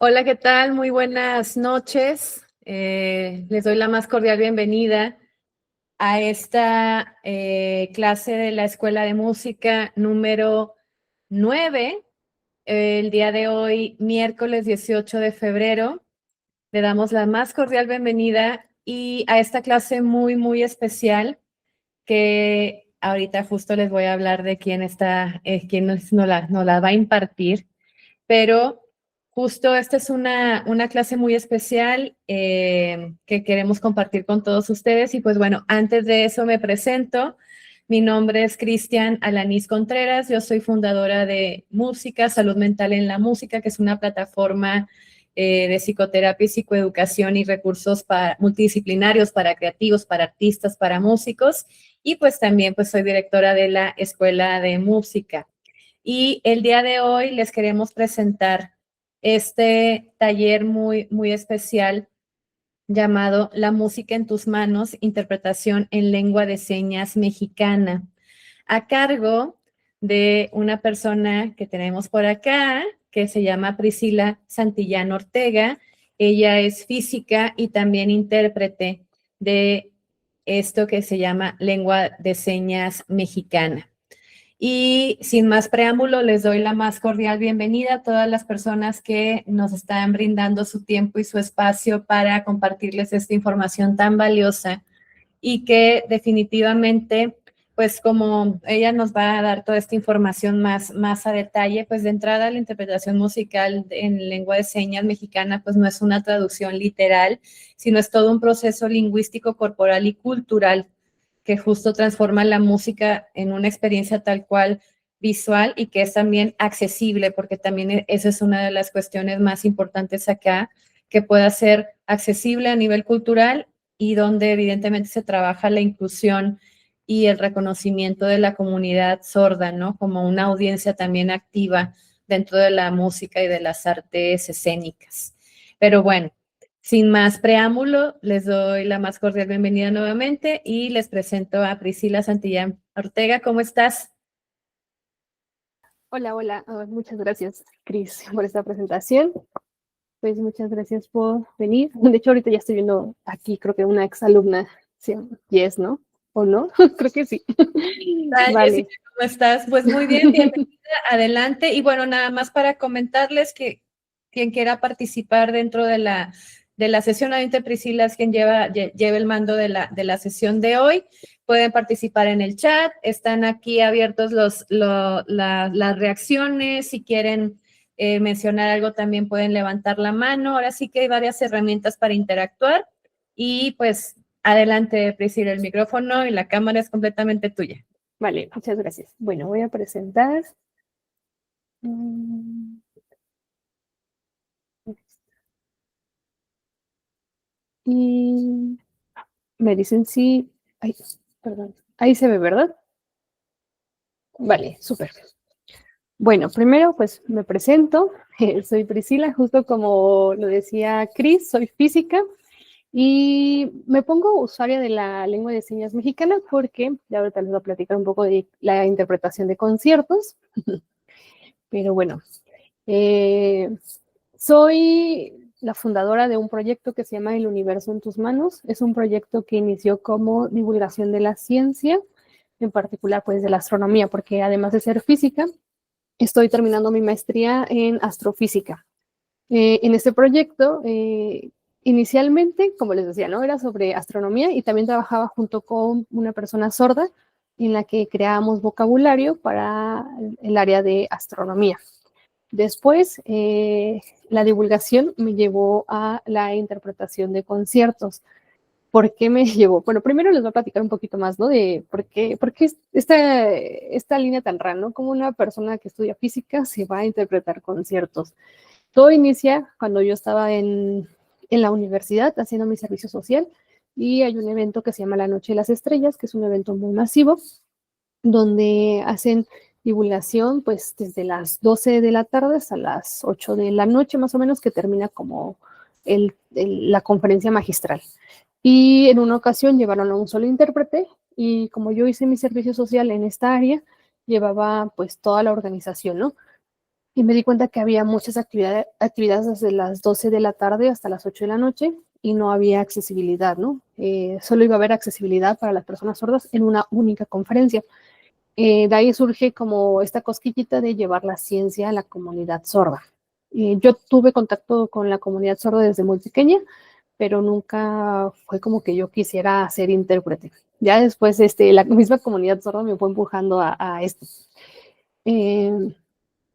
Hola, ¿qué tal? Muy buenas noches. Les doy la más cordial bienvenida a esta clase de la Escuela de Música número 9. El día de hoy, miércoles 18 de febrero, le damos la más cordial bienvenida y a esta clase muy especial que ahorita justo les voy a hablar de quién nos la va a impartir, pero justo esta es una clase muy especial que queremos compartir con todos ustedes. Y pues bueno, antes de eso me presento. Mi nombre es Cristian Alanís Contreras. Yo soy fundadora de Música, Salud Mental en la Música, que es una plataforma de psicoterapia y psicoeducación y recursos multidisciplinarios para creativos, para artistas, para músicos. Y pues también pues soy directora de la Escuela de Música. Y el día de hoy les queremos presentar este taller muy especial llamado La música en tus manos, interpretación en lengua de señas mexicana, a cargo de una persona que tenemos por acá, que se llama Priscila Santillán Ortega. Ella es física y también intérprete de esto que se llama lengua de señas mexicana. Y sin más preámbulo, les doy la más cordial bienvenida a todas las personas que nos están brindando su tiempo y su espacio para compartirles esta información tan valiosa y que definitivamente, pues como ella nos va a dar toda esta información más a detalle, pues de entrada la interpretación musical en lengua de señas mexicana, pues no es una traducción literal, sino es todo un proceso lingüístico, corporal y cultural que justo transforma la música en una experiencia tal cual visual y que es también accesible, porque también esa es una de las cuestiones más importantes acá, que pueda ser accesible a nivel cultural y donde evidentemente se trabaja la inclusión y el reconocimiento de la comunidad sorda, ¿no? Como una audiencia también activa dentro de la música y de las artes escénicas. Pero bueno, sin más preámbulo, les doy la más cordial bienvenida nuevamente y les presento a Priscila Santillán Ortega. ¿Cómo estás? Hola, muchas gracias, Cris, por esta presentación. Pues muchas gracias por venir. De hecho, ahorita ya estoy viendo aquí, creo que una exalumna, sí, Yes, ¿no? ¿O no? Creo que sí. Hola, Vale. Jessica, ¿cómo estás? Pues muy bien, bienvenida, adelante. Y bueno, nada más para comentarles que quien quiera participar dentro de la sesión, ahorita Priscila es quien lleva el mando de la sesión de hoy. Pueden participar en el chat, están aquí abiertos las reacciones. Si quieren mencionar algo, también pueden levantar la mano. Ahora sí que hay varias herramientas para interactuar. Y pues adelante, Priscila, el micrófono y la cámara es completamente tuya. Vale, muchas gracias. Bueno, voy a presentar. Y me dicen sí. Ay, perdón. Ahí se ve, ¿verdad? Vale, súper. Bueno, primero pues me presento. Soy Priscila, justo como lo decía Cris, soy física. Y me pongo usuaria de la lengua de señas mexicana porque ya ahorita les voy a platicar un poco de la interpretación de conciertos. Pero bueno, eh, soy la fundadora de un proyecto que se llama El Universo en tus manos. Es un proyecto que inició como divulgación de la ciencia, en particular pues de la astronomía, porque además de ser física, estoy terminando mi maestría en astrofísica. En este proyecto, inicialmente, como les decía, ¿no? Era sobre astronomía y también trabajaba junto con una persona sorda en la que creábamos vocabulario para el área de astronomía. Después, la divulgación me llevó a la interpretación de conciertos. ¿Por qué me llevó? Bueno, primero les voy a platicar un poquito más, ¿no? De por qué esta línea tan rara, ¿no? Como una persona que estudia física se va a interpretar conciertos. Todo inicia cuando yo estaba en la universidad haciendo mi servicio social y hay un evento que se llama La Noche de las Estrellas, que es un evento muy masivo, donde hacen divulgación pues desde las 12 de la tarde hasta las 8 de la noche más o menos, que termina como la conferencia magistral. Y en una ocasión llevaron a un solo intérprete y como yo hice mi servicio social en esta área, llevaba pues toda la organización, ¿no? y me di cuenta que había muchas actividades desde las 12 de la tarde hasta las 8 de la noche y no había accesibilidad, ¿no? Solo iba a haber accesibilidad para las personas sordas en una única conferencia. De ahí surge como esta cosquillita de llevar la ciencia a la comunidad sorda. Yo tuve contacto con la comunidad sorda desde muy pequeña, pero nunca fue como que yo quisiera ser intérprete. Ya después la misma comunidad sorda me fue empujando a esto.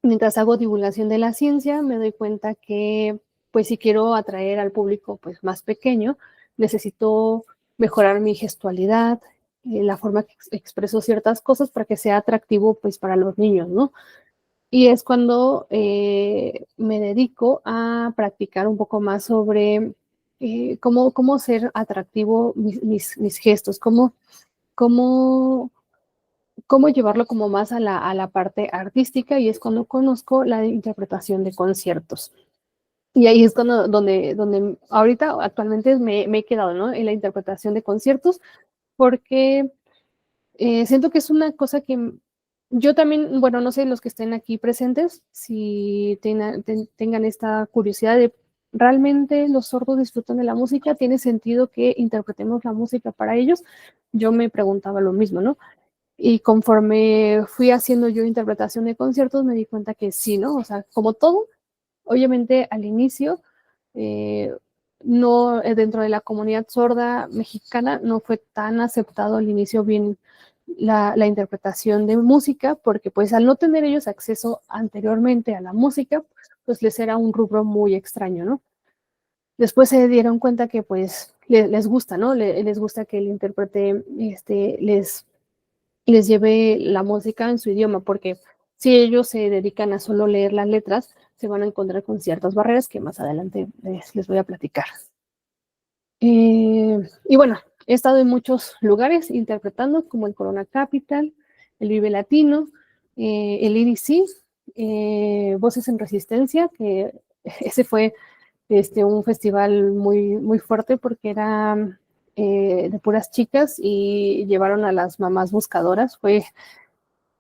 Mientras hago divulgación de la ciencia, me doy cuenta que, pues, si quiero atraer al público, pues, más pequeño, necesito mejorar mi gestualidad, la forma que expreso ciertas cosas para que sea atractivo, pues, para los niños, ¿no? Y es cuando me dedico a practicar un poco más sobre cómo ser atractivo mis gestos, cómo cómo llevarlo como más a la parte artística, y es cuando conozco la interpretación de conciertos. Y ahí es cuando, donde ahorita actualmente me he quedado, ¿no? En la interpretación de conciertos, porque siento que es una cosa que yo también, bueno, no sé, los que estén aquí presentes, si tengan esta curiosidad de realmente los sordos disfrutan de la música, ¿tiene sentido que interpretemos la música para ellos? Yo me preguntaba lo mismo, ¿no? Y conforme fui haciendo yo interpretación de conciertos, me di cuenta que sí, ¿no? O sea, como todo, obviamente al inicio, eh, no, dentro de la comunidad sorda mexicana, no fue tan aceptado al inicio bien la interpretación de música, porque pues al no tener ellos acceso anteriormente a la música, pues les era un rubro muy extraño, ¿no? Después se dieron cuenta que pues les gusta, ¿no? Les gusta que el intérprete les lleve la música en su idioma, porque si ellos se dedican a solo leer las letras, se van a encontrar con ciertas barreras que más adelante les voy a platicar. Y bueno, he estado en muchos lugares interpretando, como el Corona Capital, el Vive Latino, el EDC, Voces en Resistencia, que ese fue un festival muy, muy fuerte porque era de puras chicas y llevaron a las mamás buscadoras. Fue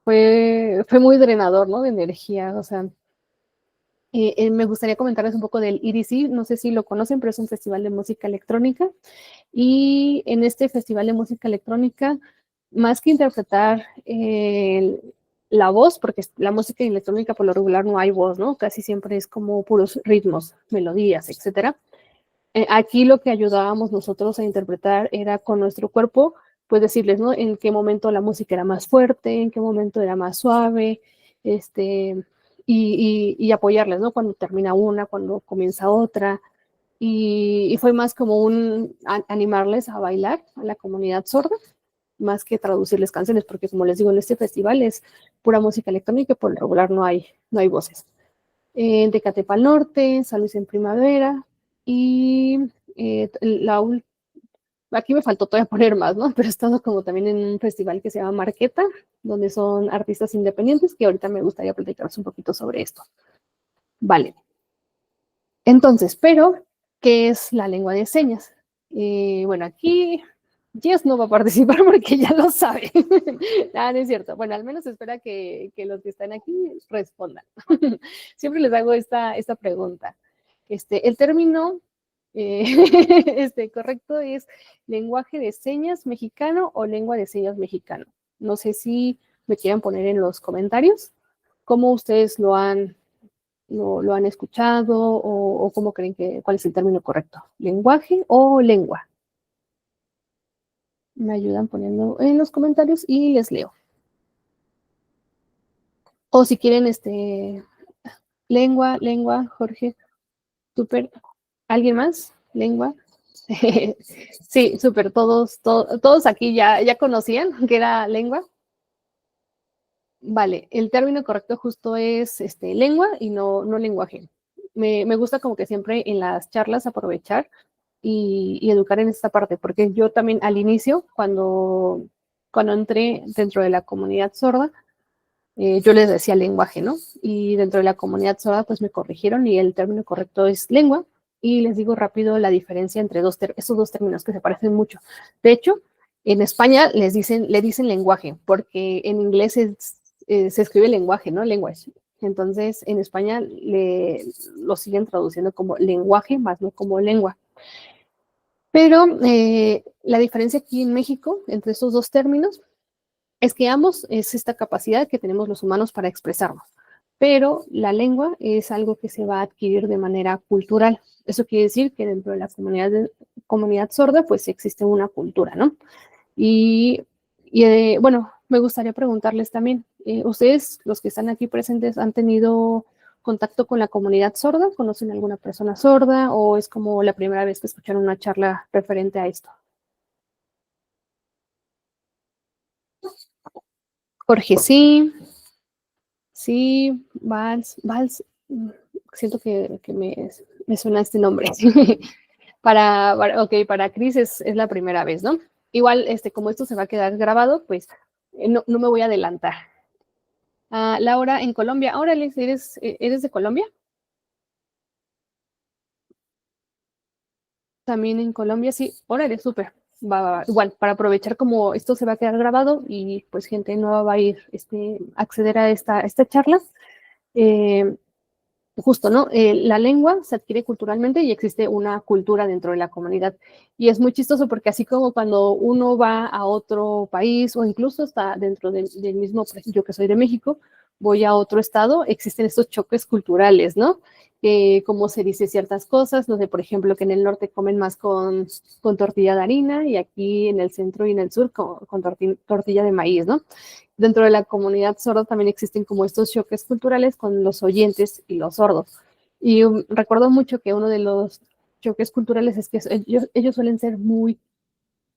muy drenador, ¿no? De energía, o sea, me gustaría comentarles un poco del EDC, no sé si lo conocen, pero es un festival de música electrónica, y en este festival de música electrónica, más que interpretar la voz, porque la música electrónica por lo regular no hay voz, ¿no? Casi siempre es como puros ritmos, melodías, etcétera. Aquí lo que ayudábamos nosotros a interpretar era con nuestro cuerpo, pues decirles, ¿no? En qué momento la música era más fuerte, en qué momento era más suave, y apoyarles, ¿no? Cuando termina una, cuando comienza otra. Y fue más como animarles a bailar a la comunidad sorda, más que traducirles canciones, porque como les digo, en este festival es pura música electrónica y por lo regular no hay voces. En Tecate Norte, San Luis en Primavera, y eh, la, aquí me faltó todavía poner más, ¿no? Pero he estado como también en un festival que se llama Marqueta, donde son artistas independientes, que ahorita me gustaría platicaros un poquito sobre esto. Vale. Entonces, pero, ¿qué es la lengua de señas? Bueno, aquí Jess no va a participar porque ya lo sabe. No, no es cierto. Bueno, al menos espera que los que están aquí respondan. Siempre les hago esta pregunta. El término correcto es lenguaje de señas mexicano o lengua de señas mexicano. No sé si me quieran poner en los comentarios cómo ustedes lo han escuchado o cómo creen cuál es el término correcto. ¿Lenguaje o lengua? Me ayudan poniendo en los comentarios y les leo. O si quieren, lengua, Jorge, súper. ¿Alguien más? Lengua. Sí, súper, todos aquí ya conocían que era lengua. Vale, el término correcto justo es lengua y no lenguaje. Me gusta como que siempre en las charlas aprovechar y educar en esta parte, porque yo también al inicio, cuando entré dentro de la comunidad sorda, yo les decía lenguaje, ¿no? Y dentro de la comunidad sorda, pues me corrigieron y el término correcto es lengua. Y les digo rápido la diferencia entre estos dos términos que se parecen mucho. De hecho, en España le dicen lenguaje, porque en inglés se escribe lenguaje, ¿no? Language. Entonces, en España lo siguen traduciendo como lenguaje, más no como lengua. Pero la diferencia aquí en México entre estos dos términos es que ambos es esta capacidad que tenemos los humanos para expresarnos, pero la lengua es algo que se va a adquirir de manera cultural. Eso quiere decir que dentro de la comunidad sorda, pues existe una cultura, ¿no? Bueno, me gustaría preguntarles también, ¿ustedes, los que están aquí presentes, han tenido contacto con la comunidad sorda? ¿Conocen a alguna persona sorda o es como la primera vez que escucharon una charla referente a esto? Jorge, sí. Sí, Vals, siento que me suena este nombre. Ok, para Cris es la primera vez, ¿no? Igual, como esto se va a quedar grabado, pues no me voy a adelantar. Laura, en Colombia. Órale, ¿eres de Colombia? También en Colombia, sí. Órale, súper. Va. Igual, para aprovechar como esto se va a quedar grabado y pues gente nueva va a ir a acceder a esta charla. Justo, ¿no? La lengua se adquiere culturalmente y existe una cultura dentro de la comunidad. Y es muy chistoso porque así como cuando uno va a otro país o incluso está dentro del mismo, yo que soy de México, voy a otro estado, existen estos choques culturales, ¿no? Como se dice ciertas cosas, no sé, por ejemplo, que en el norte comen más con tortilla de harina y aquí en el centro y en el sur con tortilla de maíz, ¿no? Dentro de la comunidad sorda también existen como estos choques culturales con los oyentes y los sordos. Y recuerdo mucho que uno de los choques culturales es que ellos suelen ser muy,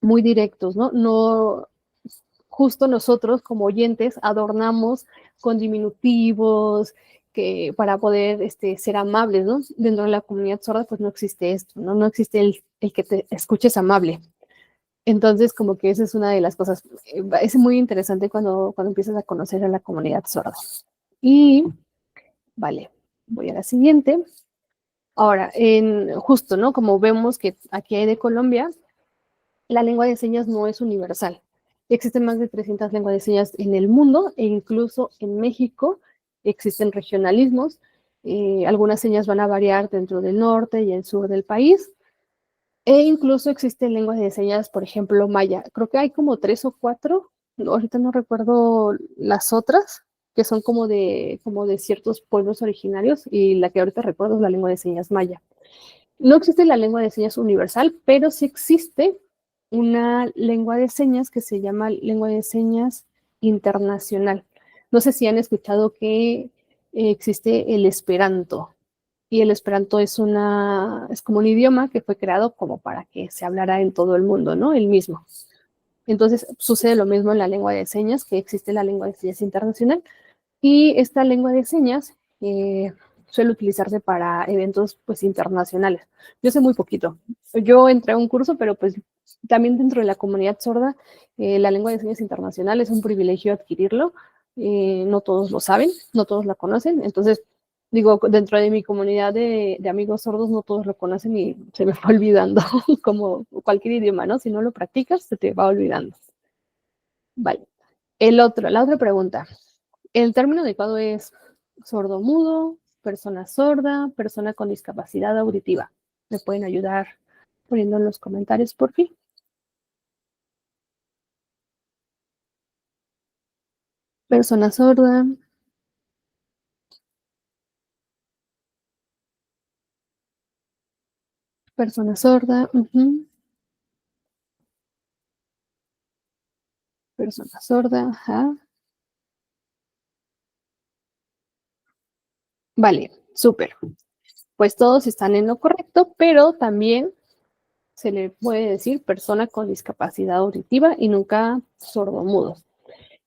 muy directos, ¿no? No, justo nosotros como oyentes adornamos con diminutivos para poder ser amables, ¿no? Dentro de la comunidad sorda pues no existe esto, ¿no? No existe el que te escuches amable. Entonces, como que esa es una de las cosas. Es muy interesante cuando empiezas a conocer a la comunidad sorda. Y, vale, voy a la siguiente. Ahora, justo, ¿no? Como vemos que aquí hay de Colombia, la lengua de señas no es universal. Existen más de 300 lenguas de señas en el mundo e incluso en México existen regionalismos. Algunas señas van a variar dentro del norte y el sur del país. E incluso existen lenguas de señas, por ejemplo, maya. Creo que hay como 3 o 4, ahorita no recuerdo las otras, que son como de ciertos pueblos originarios, y la que ahorita recuerdo es la lengua de señas maya. No existe la lengua de señas universal, pero sí existe una lengua de señas que se llama lengua de señas internacional. No sé si han escuchado que existe el Esperanto. Y el Esperanto es como un idioma que fue creado como para que se hablara en todo el mundo, ¿no? El mismo. Entonces sucede lo mismo en la lengua de señas, que existe la lengua de señas internacional. Y esta lengua de señas suele utilizarse para eventos pues internacionales. Yo sé muy poquito. Yo entré a un curso, pero pues también dentro de la comunidad sorda, la lengua de señas internacional es un privilegio adquirirlo. No todos lo saben, no todos la conocen. Entonces, digo, dentro de mi comunidad de amigos sordos, no todos lo conocen y se me va olvidando, como cualquier idioma, ¿no? Si no lo practicas, se te va olvidando. Vale. La otra pregunta. El término adecuado es sordomudo, persona sorda, persona con discapacidad auditiva. ¿Me pueden ayudar poniendo en los comentarios, por fin? Persona sorda, persona sorda, persona sorda, ajá. Vale, súper. Pues todos están en lo correcto, pero también se le puede decir persona con discapacidad auditiva y nunca sordomudos.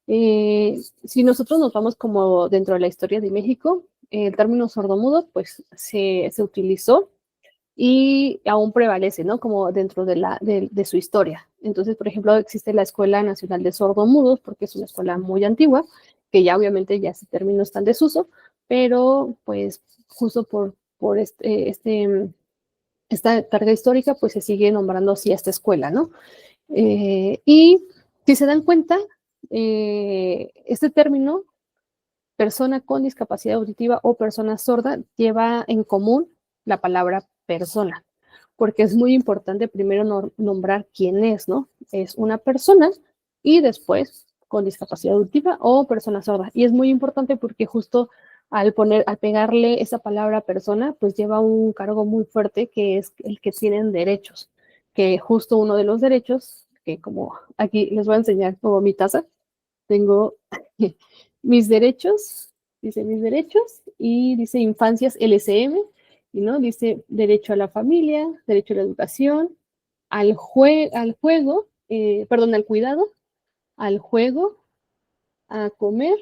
Si nosotros nos vamos como dentro de la historia de México, el término sordomudo pues se utilizó y aún prevalece, ¿no? Como dentro de su historia. Entonces, por ejemplo, existe la Escuela Nacional de Sordomudos, porque es una escuela muy antigua, que ya obviamente ya ese término está en desuso, pero pues justo por esta carga histórica, pues se sigue nombrando así a esta escuela, ¿no? Y si se dan cuenta, este término persona con discapacidad auditiva o persona sorda lleva en común la palabra persona, porque es muy importante primero nombrar quién es, ¿no? Es una persona y después con discapacidad auditiva o persona sorda. Y es muy importante porque justo al pegarle esa palabra persona, pues lleva un cargo muy fuerte que es el que tienen derechos, que justo uno de los derechos, que como aquí les voy a enseñar como mi taza, tengo mis derechos, dice mis derechos, y dice infancias LCM, y no, dice derecho a la familia, derecho a la educación, al juego, perdón, al cuidado, al juego, a comer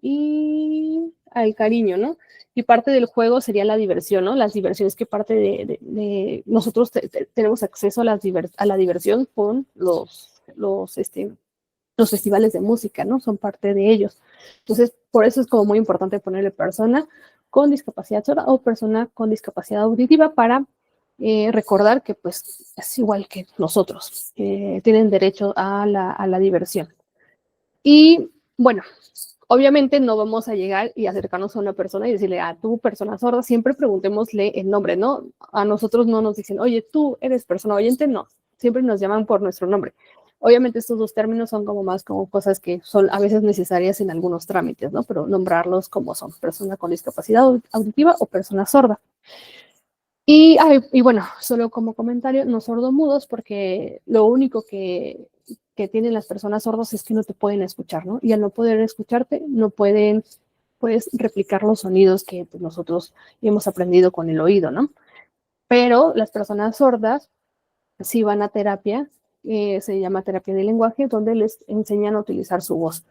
y al cariño, ¿no? Y parte del juego sería la diversión, ¿no? Las diversiones que parte de nosotros tenemos acceso a, a la diversión con los festivales de música, ¿no? Son parte de ellos. Entonces, por eso es como muy importante ponerle persona con discapacidad sorda o persona con discapacidad auditiva para recordar que pues es igual que nosotros, que tienen derecho a la diversión. Y bueno, obviamente no vamos a llegar y acercarnos a una persona y decirle, a tu persona sorda, siempre preguntémosle el nombre, ¿no? A nosotros no nos dicen, oye, tú eres persona oyente, no, siempre nos llaman por nuestro nombre. Obviamente estos dos términos son como más como cosas que son a veces necesarias en algunos trámites, ¿no? Pero nombrarlos como son, persona con discapacidad auditiva o persona sorda. Y bueno, solo como comentario, no sordomudos, porque lo único que tienen las personas sordas es que no te pueden escuchar, ¿no? Y al no poder escucharte, no pueden, pues, replicar los sonidos que pues, nosotros hemos aprendido con el oído, ¿no? Pero las personas sordas sí van a terapia, se llama terapia de lenguaje, donde les enseñan a utilizar su voz.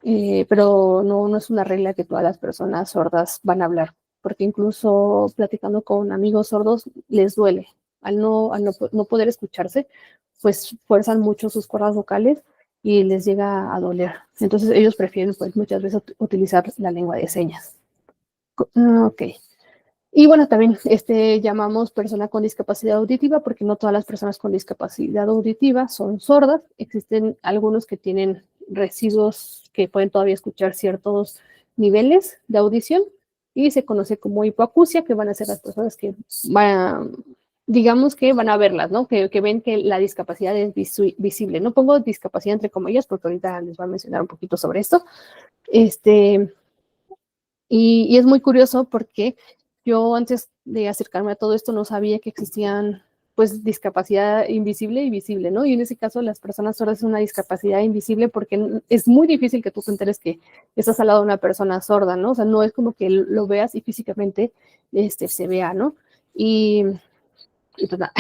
Pero no es una regla que todas las personas sordas van a hablar, porque incluso platicando con amigos sordos les duele. Al no poder escucharse, pues fuerzan mucho sus cuerdas vocales y les llega a doler. Entonces ellos prefieren pues muchas veces utilizar la lengua de señas. Ok. Y bueno, también llamamos persona con discapacidad auditiva porque no todas las personas con discapacidad auditiva son sordas. Existen algunos que tienen residuos que pueden todavía escuchar ciertos niveles de audición y se conoce como hipoacusia, que van a ser las personas que van, digamos que van a verlas, ¿no? Que ven que la discapacidad es visible. No pongo discapacidad entre comillas porque ahorita les voy a mencionar un poquito sobre esto. Y es muy curioso porque yo antes de acercarme a todo esto no sabía que existían pues discapacidad invisible y visible, ¿no? Y en ese caso las personas sordas es una discapacidad invisible porque es muy difícil que tú te enteres que estás al lado de una persona sorda, ¿no? O sea, no es como que lo veas y físicamente se vea, ¿no? Y pues nada,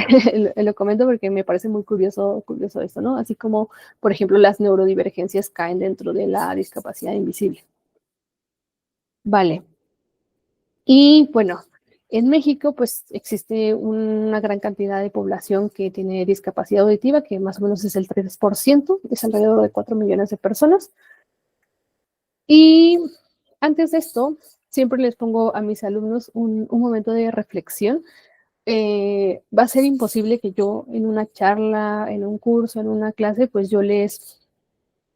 lo comento porque me parece muy curioso esto, ¿no? Así como, por ejemplo, las neurodivergencias caen dentro de la discapacidad invisible. Vale. Y bueno, en México pues existe una gran cantidad de población que tiene discapacidad auditiva, que más o menos es el 3%, es alrededor de 4 millones de personas. Y antes de esto, siempre les pongo a mis alumnos un momento de reflexión. Va a ser imposible que yo en una charla, en un curso, en una clase, pues yo les,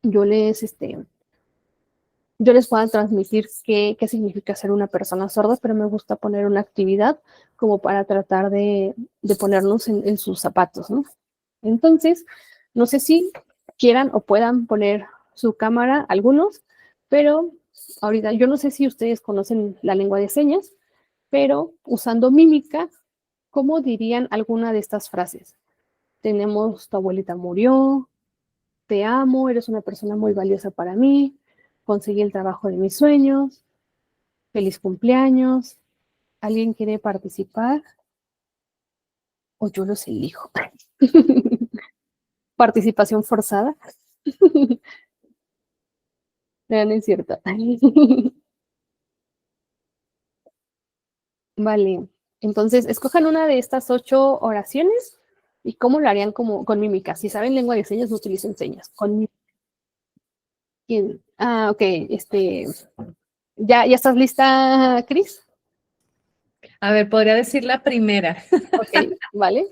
este, yo les pueda transmitir qué significa ser una persona sorda, pero me gusta poner una actividad como para tratar de ponernos en sus zapatos, ¿no? Entonces, no sé si quieran o puedan poner su cámara algunos, pero ahorita yo no sé si ustedes conocen la lengua de señas, pero usando mímica, ¿cómo dirían alguna de estas frases? Tenemos, tu abuelita murió, te amo, eres una persona muy valiosa para mí, conseguí el trabajo de mis sueños, feliz cumpleaños, ¿alguien quiere participar? O yo los elijo. Participación forzada. No es cierto. Vale, entonces escojan una de estas 8 oraciones y cómo lo harían como con mímica. Si saben lengua de señas, no utilicen señas. Ok, ¿ya estás lista, Cris? A ver, podría decir la primera, Ok, vale.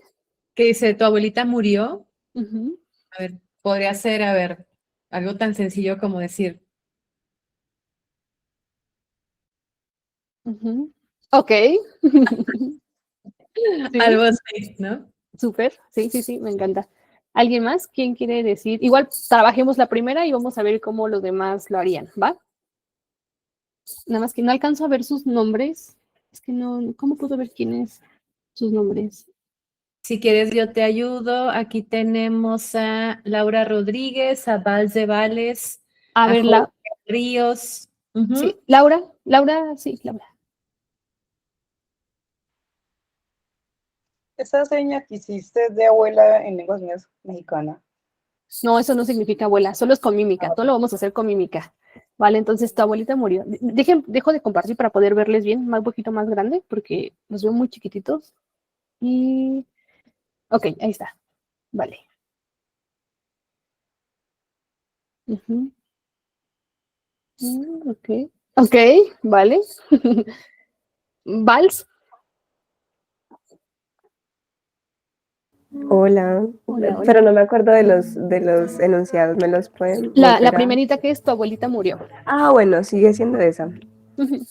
que dice, ¿tu abuelita murió? Ujú. A ver, podría ser, a ver, algo tan sencillo como decir, Ujú. Ok. Sí, Algo así, ¿no? súper. Sí, sí, sí, me encanta. ¿Alguien más? ¿Quién quiere decir? Igual trabajemos la primera y vamos a ver cómo los demás lo harían, ¿va? Nada más que no alcanzo a ver sus nombres. Es que no, ¿cómo puedo ver quiénes sus nombres? Si quieres, yo te ayudo. Aquí tenemos a Laura Rodríguez, a Valls Vales, A a ver, Jorge Ríos. sí, Ujú. Laura, sí, Laura. Esa seña que hiciste de abuela en lenguas mías mexicana. No, eso no significa abuela, solo es con mímica, todo lo vamos a hacer con mímica. Vale, entonces tu abuelita murió. Dejo de compartir para poder verles bien, un poquito más grande, porque los veo muy chiquititos. Y, ok, ahí está. Vale. Ujú. Ok. Ok, vale. Vals. Hola, Hola, hola. pero no me acuerdo de los enunciados, ¿me los pueden La volver a...? primerita que es tu abuelita murió. Ah, bueno, sigue siendo esa. Ujú.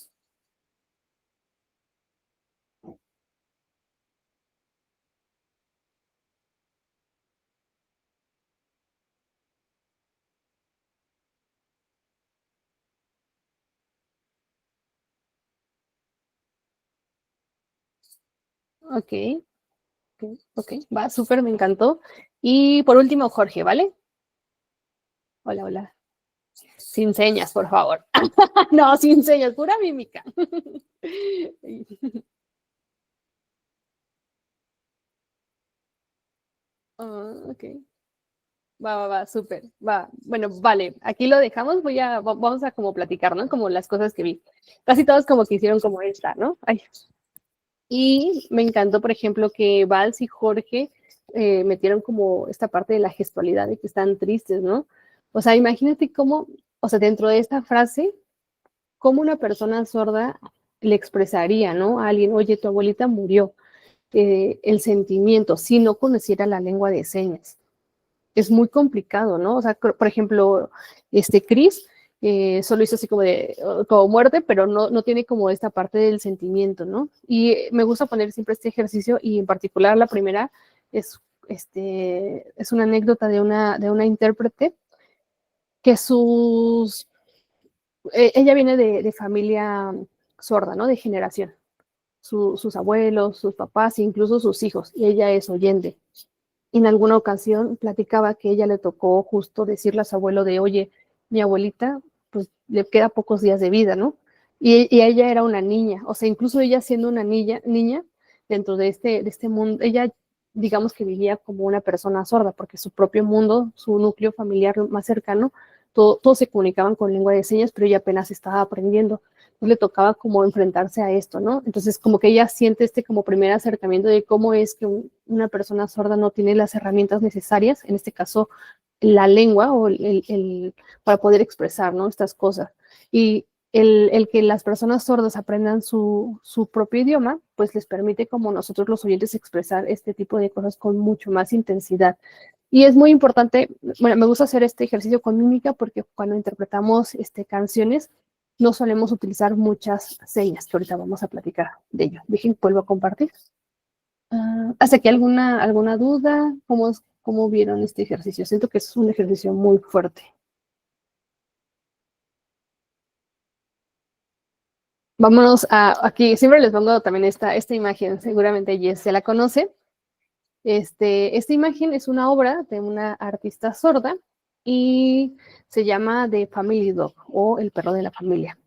Ok, ok, ok, va, súper, me encantó. Y por último, Jorge, ¿vale? Hola, hola. Sin señas, por favor. No, sin señas, pura mímica. Ah, ok. Va, súper. Va. Bueno, vale, aquí lo dejamos. Vamos a como platicar, ¿no? Como las cosas que vi. Casi todos como que hicieron como esta, ¿no? Ay. Y me encantó, por ejemplo, que Vals y Jorge metieron como esta parte de la gestualidad de que están tristes, ¿no? O sea, imagínate cómo, o sea, dentro de esta frase, cómo una persona sorda le expresaría, ¿no? A alguien, oye, tu abuelita murió, el sentimiento, si no conociera la lengua de señas. Es muy complicado, ¿no? O sea, por ejemplo, Chris solo hizo así como de, como muerte, pero no tiene como esta parte del sentimiento, ¿no? Y me gusta poner siempre este ejercicio y en particular la primera es, es una anécdota de una intérprete que ella viene de familia sorda, ¿no? De generación. Sus abuelos, sus papás, incluso sus hijos, y ella es oyente. En alguna ocasión platicaba que ella le tocó justo decirle a su abuelo de, oye, mi abuelita, pues le queda pocos días de vida, ¿no? Y ella era una niña, o sea, incluso ella siendo una niña dentro de este mundo, ella digamos que vivía como una persona sorda, porque su propio mundo, su núcleo familiar más cercano, todos se comunicaban con lengua de señas, pero ella apenas estaba aprendiendo. Entonces le tocaba como enfrentarse a esto, ¿no? Entonces como que ella siente este como primer acercamiento de cómo es que una persona sorda no tiene las herramientas necesarias, en este caso la lengua o para poder expresar, ¿no? Estas cosas. Y el que las personas sordas aprendan su propio idioma, pues les permite como nosotros los oyentes expresar este tipo de cosas con mucho más intensidad. Y es muy importante, bueno, me gusta hacer este ejercicio con mímica porque cuando interpretamos canciones no solemos utilizar muchas señas, que ahorita vamos a platicar de ello. Dejen, vuelvo a compartir. ¿Hasta aquí alguna duda? ¿Cómo vieron este ejercicio? Siento que es un ejercicio muy fuerte. Vámonos a aquí, siempre les pongo también esta imagen, seguramente Jess se la conoce. Esta imagen es una obra de una artista sorda y se llama The Family Dog o El perro de la familia.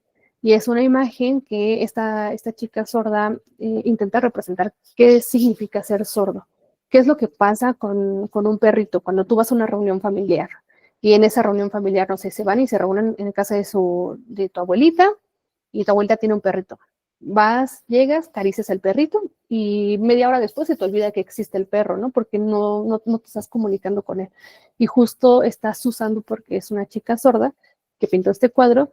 Y es una imagen que esta chica sorda intenta representar qué significa ser sordo. ¿Qué es lo que pasa con un perrito cuando tú vas a una reunión familiar? Y en esa reunión familiar, no sé, se van y se reúnen en casa de tu abuelita y tu abuelita tiene un perrito. Vas, llegas, caricias al perrito y media hora después se te olvida que existe el perro, ¿no? Porque no te estás comunicando con él. Y justo estás usando, porque es una chica sorda que pintó este cuadro,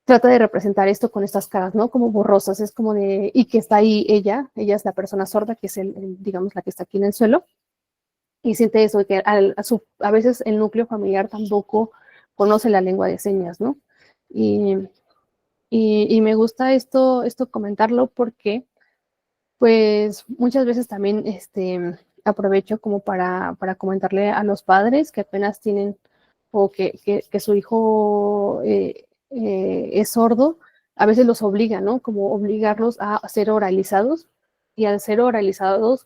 trata de representar esto con estas caras, ¿no? Como borrosas, es como de, y que está ahí ella es la persona sorda, que es digamos, la que está aquí en el suelo, y siente eso, que a veces el núcleo familiar tampoco conoce la lengua de señas, ¿no? Y Y me gusta esto comentarlo porque, pues, muchas veces también aprovecho como para comentarle a los padres que apenas tienen o que su hijo es sordo, a veces los obligan, ¿no? Como obligarlos a ser oralizados, y al ser oralizados,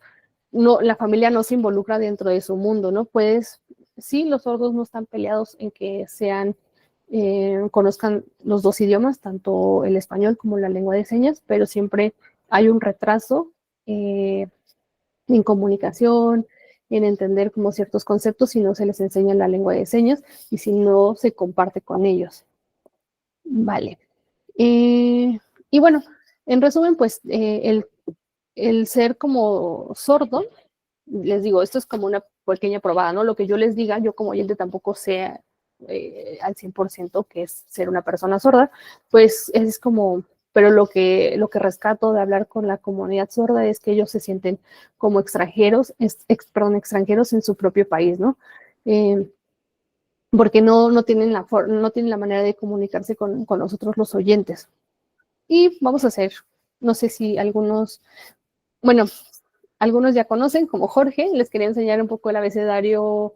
no, la familia no se involucra dentro de su mundo, ¿no? Pues sí, los sordos no están peleados en que conozcan los dos idiomas, tanto el español como la lengua de señas, pero siempre hay un retraso en comunicación, en entender como ciertos conceptos si no se les enseña la lengua de señas y si no se comparte con ellos. Vale. Y bueno, en resumen, pues el ser como sordo, les digo, esto es como una pequeña probada, ¿no? Lo que yo les diga, yo como oyente tampoco sé al 100% que es ser una persona sorda, pues es como, pero lo que rescato de hablar con la comunidad sorda es que ellos se sienten como extranjeros, extranjeros en su propio país, ¿no? Porque no tienen la manera de comunicarse con nosotros los oyentes. Y vamos a hacer, no sé si bueno, algunos ya conocen, como Jorge, les quería enseñar un poco el abecedario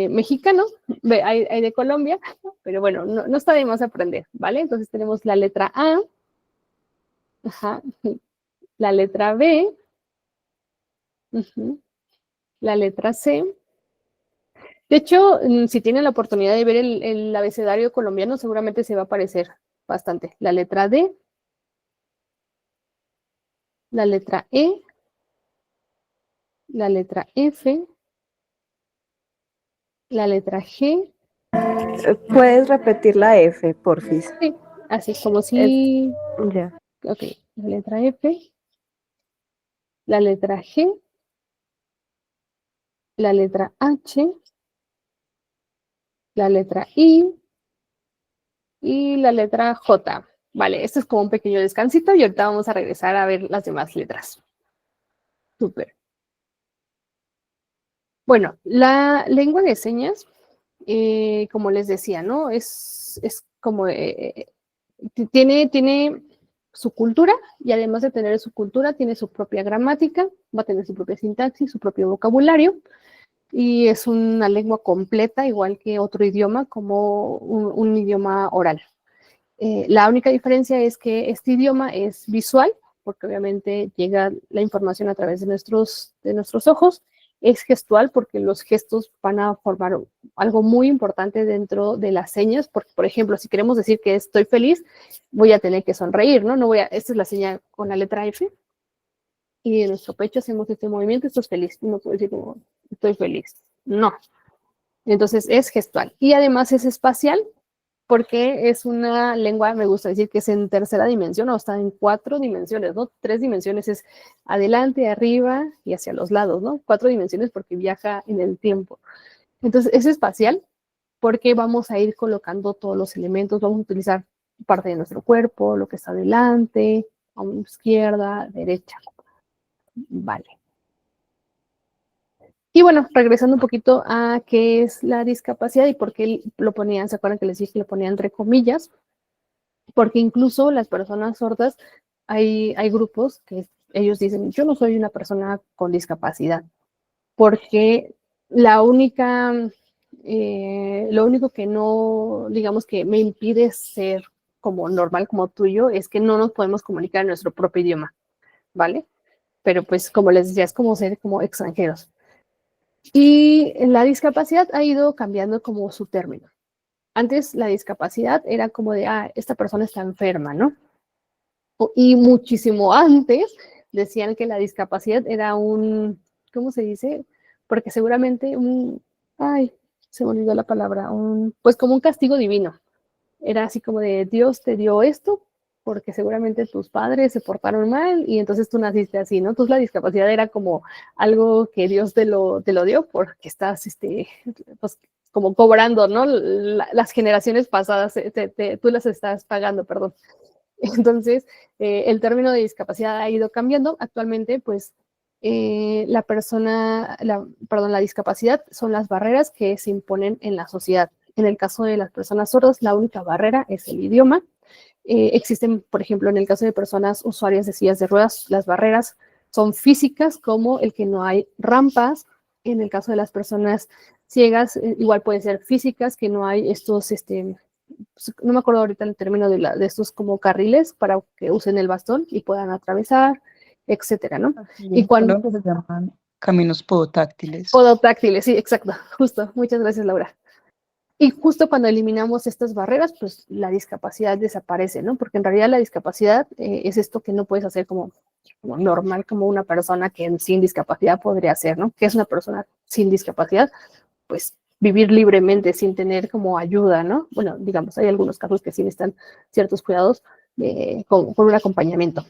mexicano, hay de Colombia, pero bueno, no está de más aprender, ¿vale? Entonces tenemos la letra A, ajá, la letra B, la letra C. De hecho, si tienen la oportunidad de ver el abecedario colombiano, seguramente se va a parecer bastante. La letra D, la letra E, la letra F, la letra G. ¿Puedes repetir la F, porfis? Sí, así como Es, si... ya. Ok, la letra F, la letra G, la letra H, la letra I y la letra J. Vale, esto es como un pequeño descansito y ahorita vamos a regresar a ver las demás letras. Súper. Bueno, la lengua de señas, como les decía, ¿no? Es como, tiene su cultura y además de tener su cultura, tiene su propia gramática, va a tener su propia sintaxis, su propio vocabulario. Y es una lengua completa, igual que otro idioma, como un idioma oral. La única diferencia es que este idioma es visual, porque obviamente llega la información a través de nuestros ojos, es gestual, porque los gestos van a formar algo muy importante dentro de las señas, porque, por ejemplo, si queremos decir que estoy feliz, voy a tener que sonreír, ¿no? Esta es la señal con la letra F, y en nuestro pecho hacemos este movimiento, esto es feliz, no puedo decir como estoy feliz, no. Entonces es gestual y además es espacial porque es una lengua, me gusta decir que es en tercera dimensión o está en 4 dimensiones, ¿no? 3 dimensiones es adelante, arriba y hacia los lados, ¿no? 4 dimensiones porque viaja en el tiempo. Entonces es espacial porque vamos a ir colocando todos los elementos, vamos a utilizar parte de nuestro cuerpo, lo que está adelante, a una izquierda, derecha. Vale. Y bueno, regresando un poquito a qué es la discapacidad y por qué lo ponían, ¿se acuerdan que les dije que lo ponían entre comillas? Porque incluso las personas sordas, hay grupos que ellos dicen, yo no soy una persona con discapacidad, porque lo único que no, digamos que me impide ser como normal, como tuyo, es que no nos podemos comunicar en nuestro propio idioma, ¿vale? Pero pues como les decía, es como ser como extranjeros. Y la discapacidad ha ido cambiando como su término. Antes la discapacidad era como de, esta persona está enferma, ¿no? Y muchísimo antes decían que la discapacidad era ¿cómo se dice? Porque seguramente se me olvidó la palabra, pues como un castigo divino. Era así como de, Dios te dio esto porque seguramente tus padres se portaron mal y entonces tú naciste así, ¿no? Entonces la discapacidad era como algo que Dios te lo dio porque estás, pues, como cobrando, ¿no? Las generaciones pasadas, tú las estás pagando, perdón. Entonces, el término de discapacidad ha ido cambiando. Actualmente, pues, la discapacidad son las barreras que se imponen en la sociedad. En el caso de las personas sordas, la única barrera es el idioma. Existen, por ejemplo, en el caso de personas usuarias de sillas de ruedas, las barreras son físicas, como el que no hay rampas. En el caso de las personas ciegas, igual pueden ser físicas, que no hay estos, no me acuerdo ahorita el término de estos como carriles para que usen el bastón y puedan atravesar, etcétera, ¿no? Y cuando Creo que se llaman caminos podotáctiles. podotáctiles, sí, exacto, justo. Muchas gracias, Laura. Y justo cuando eliminamos estas barreras, pues la discapacidad desaparece, ¿no? Porque en realidad la discapacidad es esto que no puedes hacer como normal, como una persona que sin discapacidad podría hacer, ¿no? Que es una persona sin discapacidad, pues vivir libremente sin tener como ayuda, ¿no? Bueno, digamos, hay algunos casos que sí necesitan ciertos cuidados con un acompañamiento.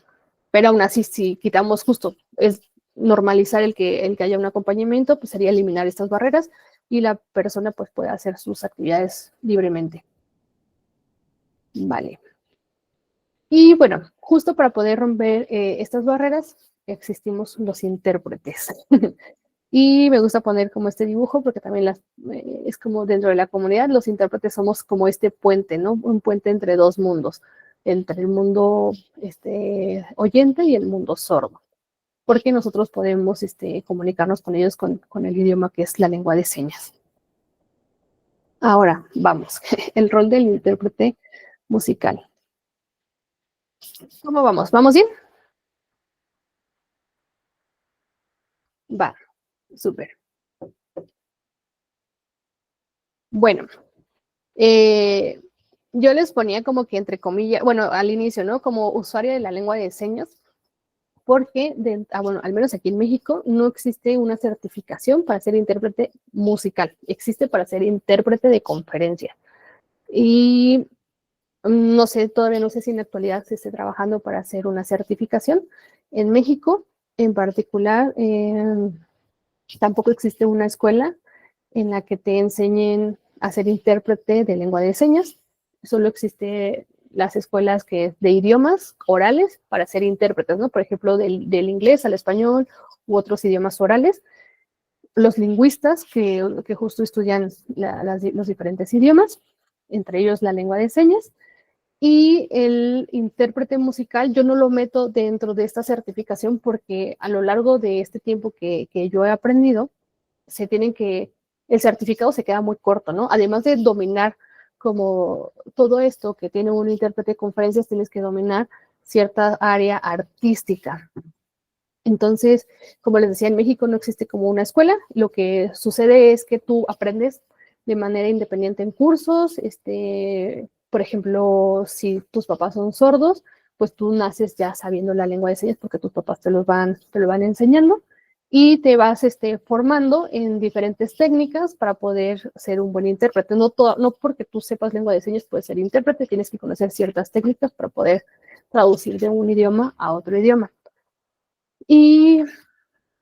Pero aún así, si quitamos justo, es normalizar el que haya un acompañamiento, pues sería eliminar estas barreras y la persona pues puede hacer sus actividades libremente. Vale. Y bueno, justo para poder romper estas barreras, existimos los intérpretes. Y me gusta poner como este dibujo porque también es como dentro de la comunidad, los intérpretes somos como este puente, ¿no? Un puente entre dos mundos, entre el mundo oyente y el mundo sordo, porque nosotros podemos comunicarnos con ellos con el idioma que es la lengua de señas. Ahora, vamos, el rol del intérprete musical. ¿Cómo vamos? ¿Vamos bien? Va, súper. Bueno, yo les ponía como que entre comillas, bueno, al inicio, ¿no? Como usuaria de la lengua de señas, porque, bueno, al menos aquí en México no existe una certificación para ser intérprete musical, existe para ser intérprete de conferencia. Y no sé, todavía no sé si en la actualidad se esté trabajando para hacer una certificación. En México, en particular, tampoco existe una escuela en la que te enseñen a ser intérprete de lengua de señas. Solo existe las escuelas de idiomas orales para ser intérpretes, ¿no? Por ejemplo, del inglés al español u otros idiomas orales. Los lingüistas que justo estudian los diferentes idiomas, entre ellos la lengua de señas. Y el intérprete musical yo no lo meto dentro de esta certificación porque a lo largo de este tiempo que yo he aprendido, el certificado se queda muy corto, ¿no? Además de dominar como todo esto que tiene un intérprete de conferencias, tienes que dominar cierta área artística. Entonces, como les decía, en México no existe como una escuela. Lo que sucede es que tú aprendes de manera independiente en cursos. Por ejemplo, si tus papás son sordos, pues tú naces ya sabiendo la lengua de señas porque tus papás te lo van enseñando y te vas formando en diferentes técnicas para poder ser un buen intérprete. No porque tú sepas lengua de señas puedes ser intérprete, tienes que conocer ciertas técnicas para poder traducir de un idioma a otro idioma. Y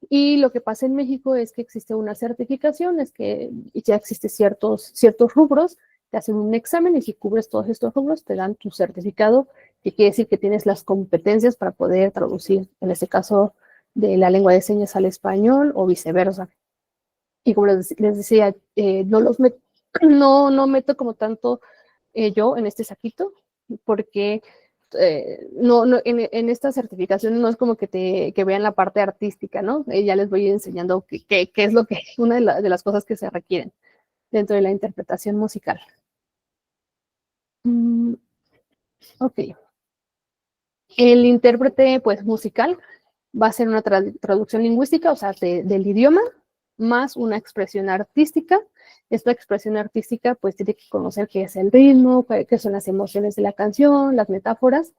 lo que pasa en México es que existe una certificación, es que ya existen ciertos rubros, te hacen un examen y si cubres todos estos rubros te dan tu certificado, que quiere decir que tienes las competencias para poder traducir, en este caso, de la lengua de señas al español o viceversa. Y como les decía, no meto como tanto yo en este saquito, porque en esta certificación no es como que vean la parte artística, ¿no? Ya les voy enseñando qué es una de las cosas que se requieren dentro de la interpretación musical. Ok. El intérprete, pues, musical va a ser una traducción lingüística, o sea, del idioma, más una expresión artística. Esta expresión artística, pues, tiene que conocer qué es el ritmo, qué son las emociones de la canción, las metáforas,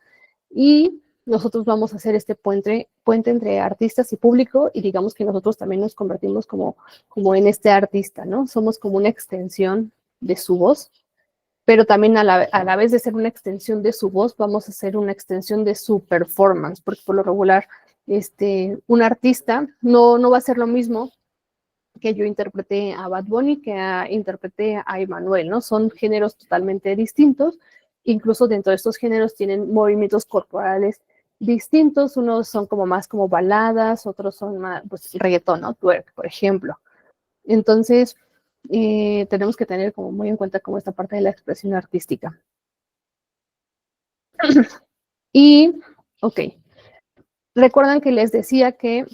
y nosotros vamos a hacer este puente entre artistas y público, y digamos que nosotros también nos convertimos como en este artista, ¿no? Somos como una extensión de su voz, pero también a la vez de ser una extensión de su voz, vamos a hacer una extensión de su performance, porque por lo regular, un artista no va a ser lo mismo que yo interpreté a Bad Bunny, que interpreté a Emmanuel, ¿no? Son géneros totalmente distintos, incluso dentro de estos géneros tienen movimientos corporales distintos, unos son como más como baladas, otros son más, pues, reggaetón, ¿no? Twerk, por ejemplo. Entonces, tenemos que tener como muy en cuenta como esta parte de la expresión artística. Y, ok, recuerdan que les decía que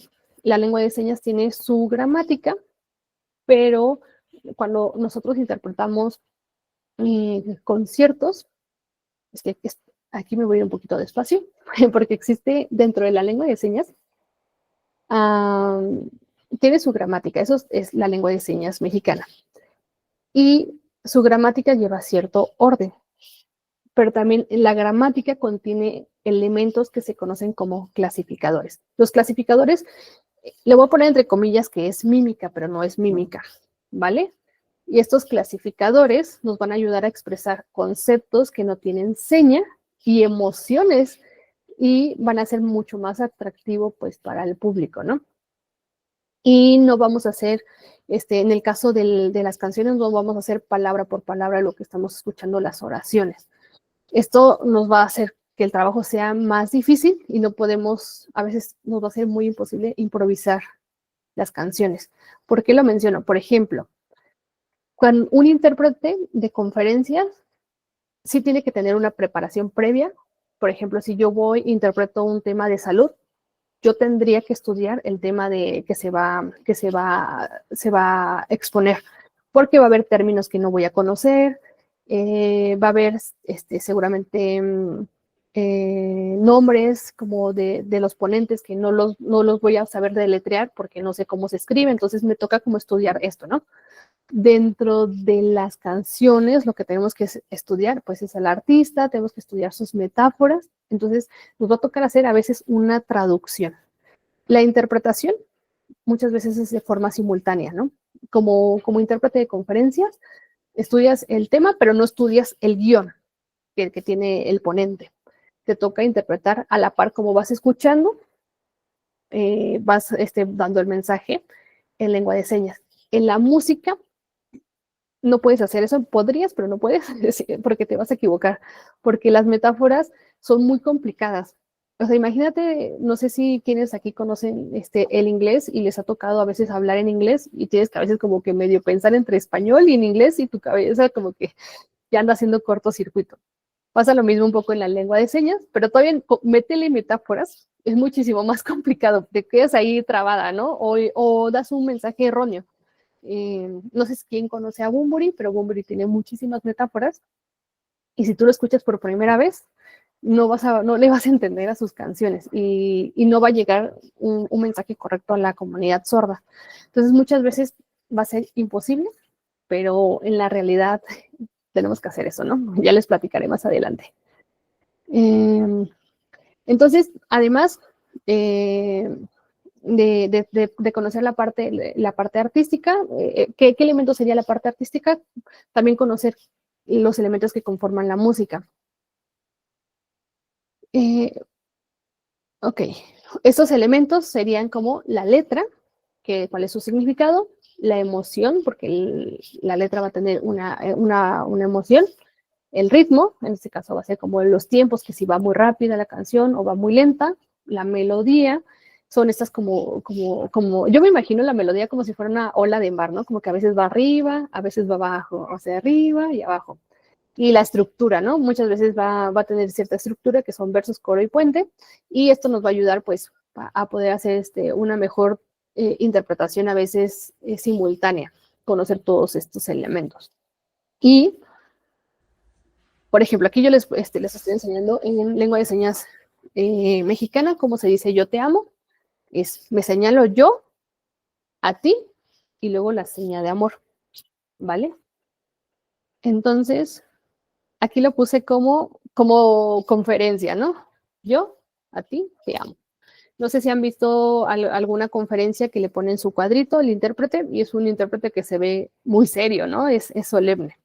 la lengua de señas tiene su gramática, pero cuando nosotros interpretamos conciertos, aquí me voy a ir un poquito despacio, porque existe dentro de la lengua de señas, tiene su gramática, eso es la lengua de señas mexicana. Y su gramática lleva cierto orden, pero también la gramática contiene elementos que se conocen como clasificadores. Los clasificadores, le voy a poner entre comillas que es mímica, pero no es mímica, ¿vale? Y estos clasificadores nos van a ayudar a expresar conceptos que no tienen seña y emociones y van a ser mucho más atractivo pues para el público, ¿no? Y no vamos a hacer, en el caso de las canciones, no vamos a hacer palabra por palabra lo que estamos escuchando las oraciones. Esto nos va a hacer que el trabajo sea más difícil y no podemos, a veces nos va a ser muy imposible improvisar las canciones. ¿Por qué lo menciono? Por ejemplo, cuando un intérprete de conferencias sí tiene que tener una preparación previa. Por ejemplo, si yo interpreto un tema de salud, yo tendría que estudiar el tema que se va a exponer, porque va a haber términos que no voy a conocer, va a haber seguramente nombres como de los ponentes que no los voy a saber deletrear porque no sé cómo se escribe, entonces me toca como estudiar esto, ¿no? Dentro de las canciones, lo que tenemos que estudiar, pues es al artista, tenemos que estudiar sus metáforas, entonces nos va a tocar hacer a veces una traducción. La interpretación muchas veces es de forma simultánea, ¿no? Como intérprete de conferencias, estudias el tema, pero no estudias el guión que tiene el ponente. Te toca interpretar a la par como vas escuchando, vas dando el mensaje en lengua de señas. En la música no puedes hacer eso, podrías, pero no puedes, porque te vas a equivocar, porque las metáforas son muy complicadas. O sea, imagínate, no sé si quienes aquí conocen el inglés y les ha tocado a veces hablar en inglés y tienes que a veces como que medio pensar entre español y en inglés y tu cabeza como que ya anda haciendo cortocircuito. Pasa lo mismo un poco en la lengua de señas, pero todavía métele metáforas, es muchísimo más complicado, te quedas ahí trabada, ¿no? O das un mensaje erróneo. No sé quién conoce a Bunbury, pero Bunbury tiene muchísimas metáforas y si tú lo escuchas por primera vez, no le vas a entender a sus canciones y no va a llegar un mensaje correcto a la comunidad sorda. Entonces muchas veces va a ser imposible, pero en la realidad tenemos que hacer eso, ¿no? Ya les platicaré más adelante. Entonces, además, de conocer la parte artística. ¿Qué elemento sería la parte artística? También conocer los elementos que conforman la música. Ok, estos elementos serían como la letra, cuál es su significado, la emoción, porque la letra va a tener una emoción, el ritmo, en este caso va a ser como los tiempos, que si va muy rápida la canción o va muy lenta, la melodía, son estas como, yo me imagino la melodía como si fuera una ola de mar, ¿no? Como que a veces va arriba, a veces va abajo, o sea, arriba y abajo. Y la estructura, ¿no? Muchas veces va a tener cierta estructura que son versos, coro y puente, y esto nos va a ayudar pues a poder hacer una mejor interpretación a veces simultánea, conocer todos estos elementos. Y por ejemplo, aquí yo les estoy enseñando en lengua de señas mexicana cómo se dice yo te amo. Me señalo yo a ti y luego la seña de amor, ¿vale? Entonces, aquí lo puse como conferencia, ¿no? Yo a ti te amo. No sé si han visto alguna conferencia que le ponen su cuadrito el intérprete y es un intérprete que se ve muy serio, ¿no? Es solemne.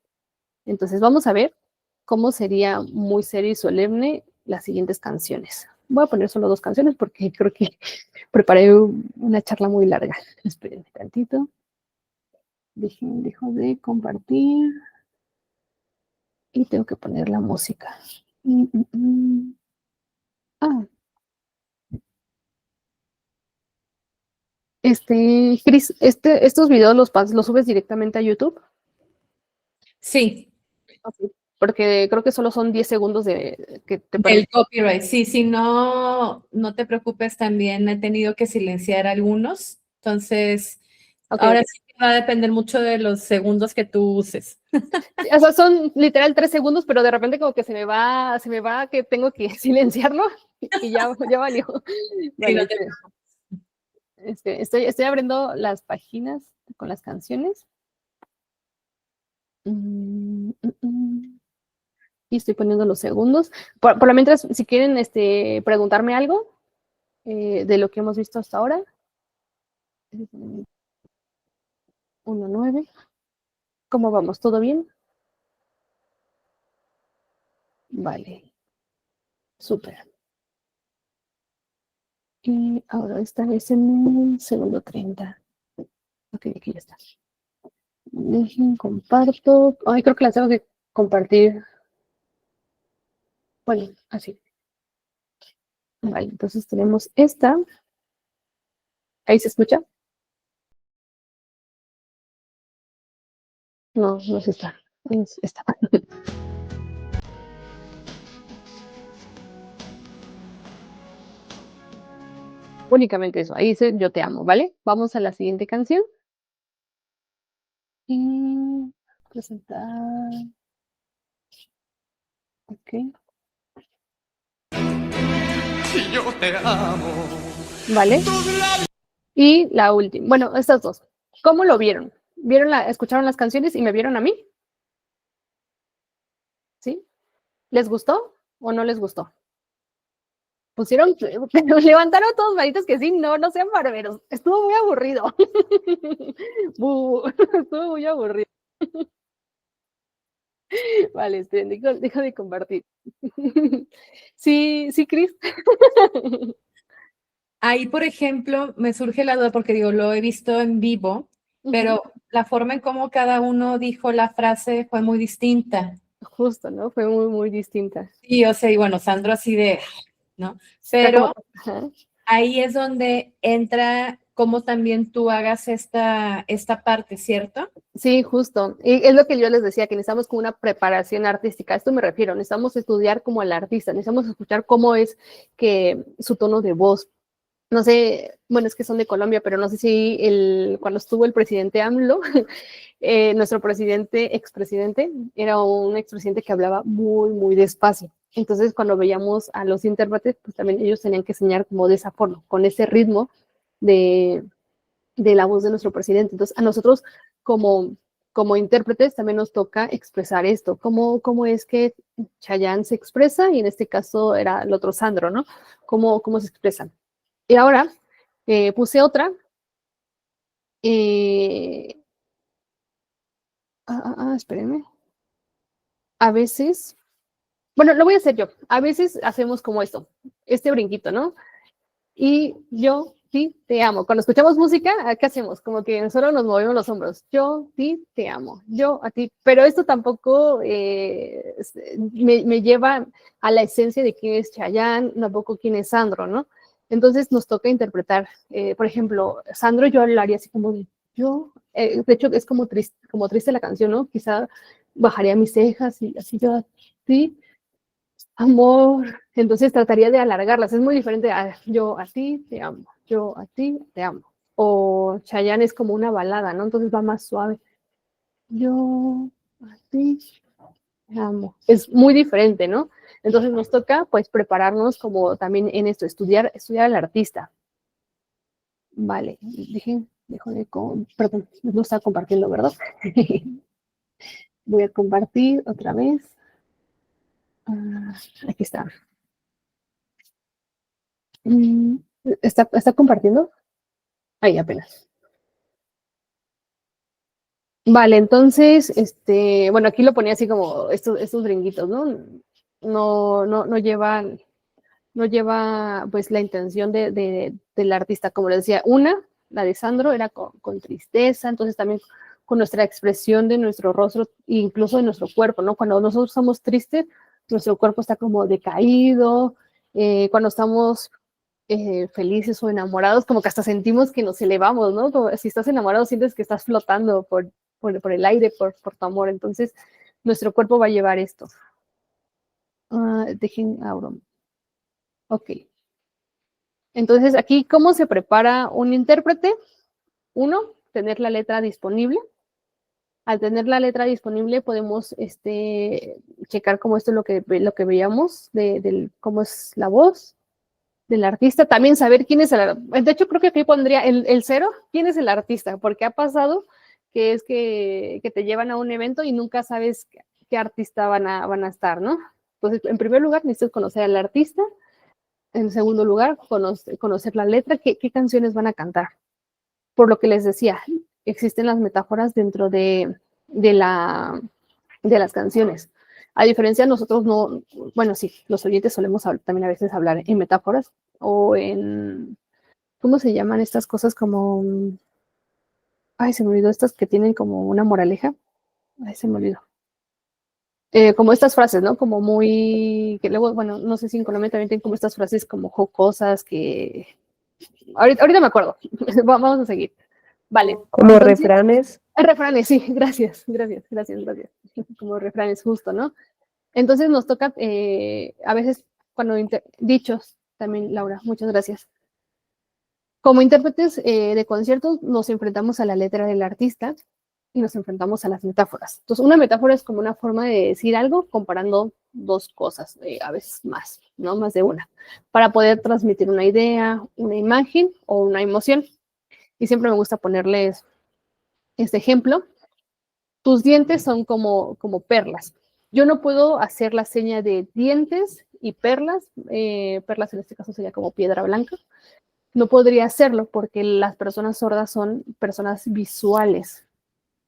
Entonces, vamos a ver cómo sería muy serio y solemne las siguientes canciones. Voy a poner solo 2 canciones porque creo que preparé una charla muy larga. Espérenme tantito. Dejo de compartir y tengo que poner la música. Ah, Cris, estos videos los subes directamente a YouTube. Sí. Okay. porque creo que solo son 10 segundos de que te El copyright, sí, si no, no te preocupes, también he tenido que silenciar algunos, entonces Ok, ahora ok. sí que va a depender mucho de los segundos que tú uses. Sí, o sea, son literal 3 segundos, pero de repente como que se me va que tengo que silenciarlo y ya valió. Sí, Vale, no te estoy abriendo las páginas con las canciones. Y estoy poniendo los segundos. Por lo mientras, si quieren preguntarme algo de lo que hemos visto hasta ahora. 1:09. ¿Cómo vamos? ¿Todo bien? Vale, súper. Y ahora esta vez en el segundo 30. Ok, aquí ya está. Dejen, comparto. Ay, creo que las tengo que compartir. Bueno, así. Vale, entonces tenemos esta. ¿Ahí se escucha? No, no es esta. Es esta. Únicamente eso. Ahí dice Yo te amo, ¿vale? Vamos a la siguiente canción. Y presentar. Ok. Si yo te amo. Vale. Y la última. Bueno, estas dos. ¿Cómo lo vieron? ¿Escucharon las canciones y me vieron a mí? ¿Sí? ¿Les gustó o no les gustó? Pusieron, levantaron todos manitos que sí, no sean barberos. Estuvo muy aburrido. Estuvo muy aburrido. Vale, deja de compartir. Sí, sí, Cris. Ahí, por ejemplo, me surge la duda porque digo, lo he visto en vivo, pero la forma en cómo cada uno dijo la frase fue muy distinta. Justo, ¿no? Fue muy, muy distinta. Sí, o sea, y bueno, Sandro así de, ¿no? Era como, Pero ajá. ahí es donde entra cómo también tú hagas esta parte, ¿cierto? Sí, justo. Y es lo que yo les decía, que necesitamos como una preparación artística. A esto me refiero. Necesitamos estudiar como al artista, necesitamos escuchar cómo es que su tono de voz. No sé, bueno, es que son de Colombia, pero no sé si cuando estuvo el presidente AMLO, nuestro expresidente, era un expresidente que hablaba muy, muy despacio. Entonces, cuando veíamos a los intérpretes, pues también ellos tenían que enseñar como de esa forma, con ese ritmo de, de la voz de nuestro presidente. Entonces, a nosotros como intérpretes también nos toca expresar esto, cómo es que Chayanne se expresa, y en este caso era el otro Sandro, ¿no? ¿Cómo se expresan? Y ahora puse otra. Espérenme. A veces, bueno, lo voy a hacer yo. A veces hacemos como esto, este brinquito, ¿no? Y yo sí te amo. Cuando escuchamos música, ¿qué hacemos? Como que solo nos movemos los hombros. Yo sí te amo. Yo a ti. Pero esto tampoco me lleva a la esencia de quién es Chayanne, tampoco quién es Sandro, ¿no? Entonces nos toca interpretar. Por ejemplo, Sandro yo lo haría así como de yo. De hecho, es como triste la canción, ¿no? Quizá bajaría mis cejas y así yo a ti. Amor, entonces trataría de alargarlas, es muy diferente a yo a ti te amo, yo a ti te amo. O Chayanne es como una balada, ¿no? Entonces va más suave. Yo a ti te amo. Es muy diferente, ¿no? Entonces nos toca pues prepararnos como también en esto, estudiar al artista. Vale, perdón, no estaba compartiendo, ¿verdad? Voy a compartir otra vez. Aquí está. ¿Está compartiendo? Ahí apenas. Vale, entonces, bueno, aquí lo ponía así como estos brinquitos, ¿no? No lleva pues la intención del artista, como les decía, la de Sandro era con tristeza, entonces también con nuestra expresión de nuestro rostro, incluso de nuestro cuerpo, ¿no? Cuando nosotros somos tristes, nuestro cuerpo está como decaído, cuando estamos felices o enamorados, como que hasta sentimos que nos elevamos, ¿no? Como si estás enamorado, sientes que estás flotando por el aire, por tu amor. Entonces, nuestro cuerpo va a llevar esto. Dejen ahora. Ok. Entonces, aquí, ¿cómo se prepara un intérprete? Uno, tener la letra disponible. Al tener la letra disponible, podemos checar cómo esto es lo que veíamos, cómo es la voz del artista. También saber quién es de hecho, creo que aquí pondría el 0, quién es el artista, porque ha pasado que es que te llevan a un evento y nunca sabes qué artista van a estar, ¿no? Entonces, en primer lugar, necesitas conocer al artista. En segundo lugar, conocer la letra, qué canciones van a cantar. Por lo que les decía, existen las metáforas dentro de las canciones. A diferencia, nosotros no, bueno, sí, los oyentes solemos también a veces hablar en metáforas o en, ¿cómo se llaman estas cosas? Como, ay, se me olvidó, estas que tienen como una moraleja. Ay, se me olvidó. Como estas frases, ¿no? Como muy, que luego, bueno, no sé si en Colombia también tienen como estas frases como jocosas que... Ahorita me acuerdo. Vamos a seguir. Vale. Como entonces, refranes. Refranes, sí, gracias. Como refranes, justo, ¿no? Entonces nos toca, a veces, cuando dichos, también, Laura, muchas gracias. Como intérpretes de conciertos, nos enfrentamos a la letra del artista y nos enfrentamos a las metáforas. Entonces, una metáfora es como una forma de decir algo comparando dos cosas, a veces más, ¿no? Más de una, para poder transmitir una idea, una imagen o una emoción. Y siempre me gusta ponerles este ejemplo. Tus dientes son como perlas. Yo no puedo hacer la seña de dientes y perlas. Perlas en este caso sería como piedra blanca. No podría hacerlo porque las personas sordas son personas visuales.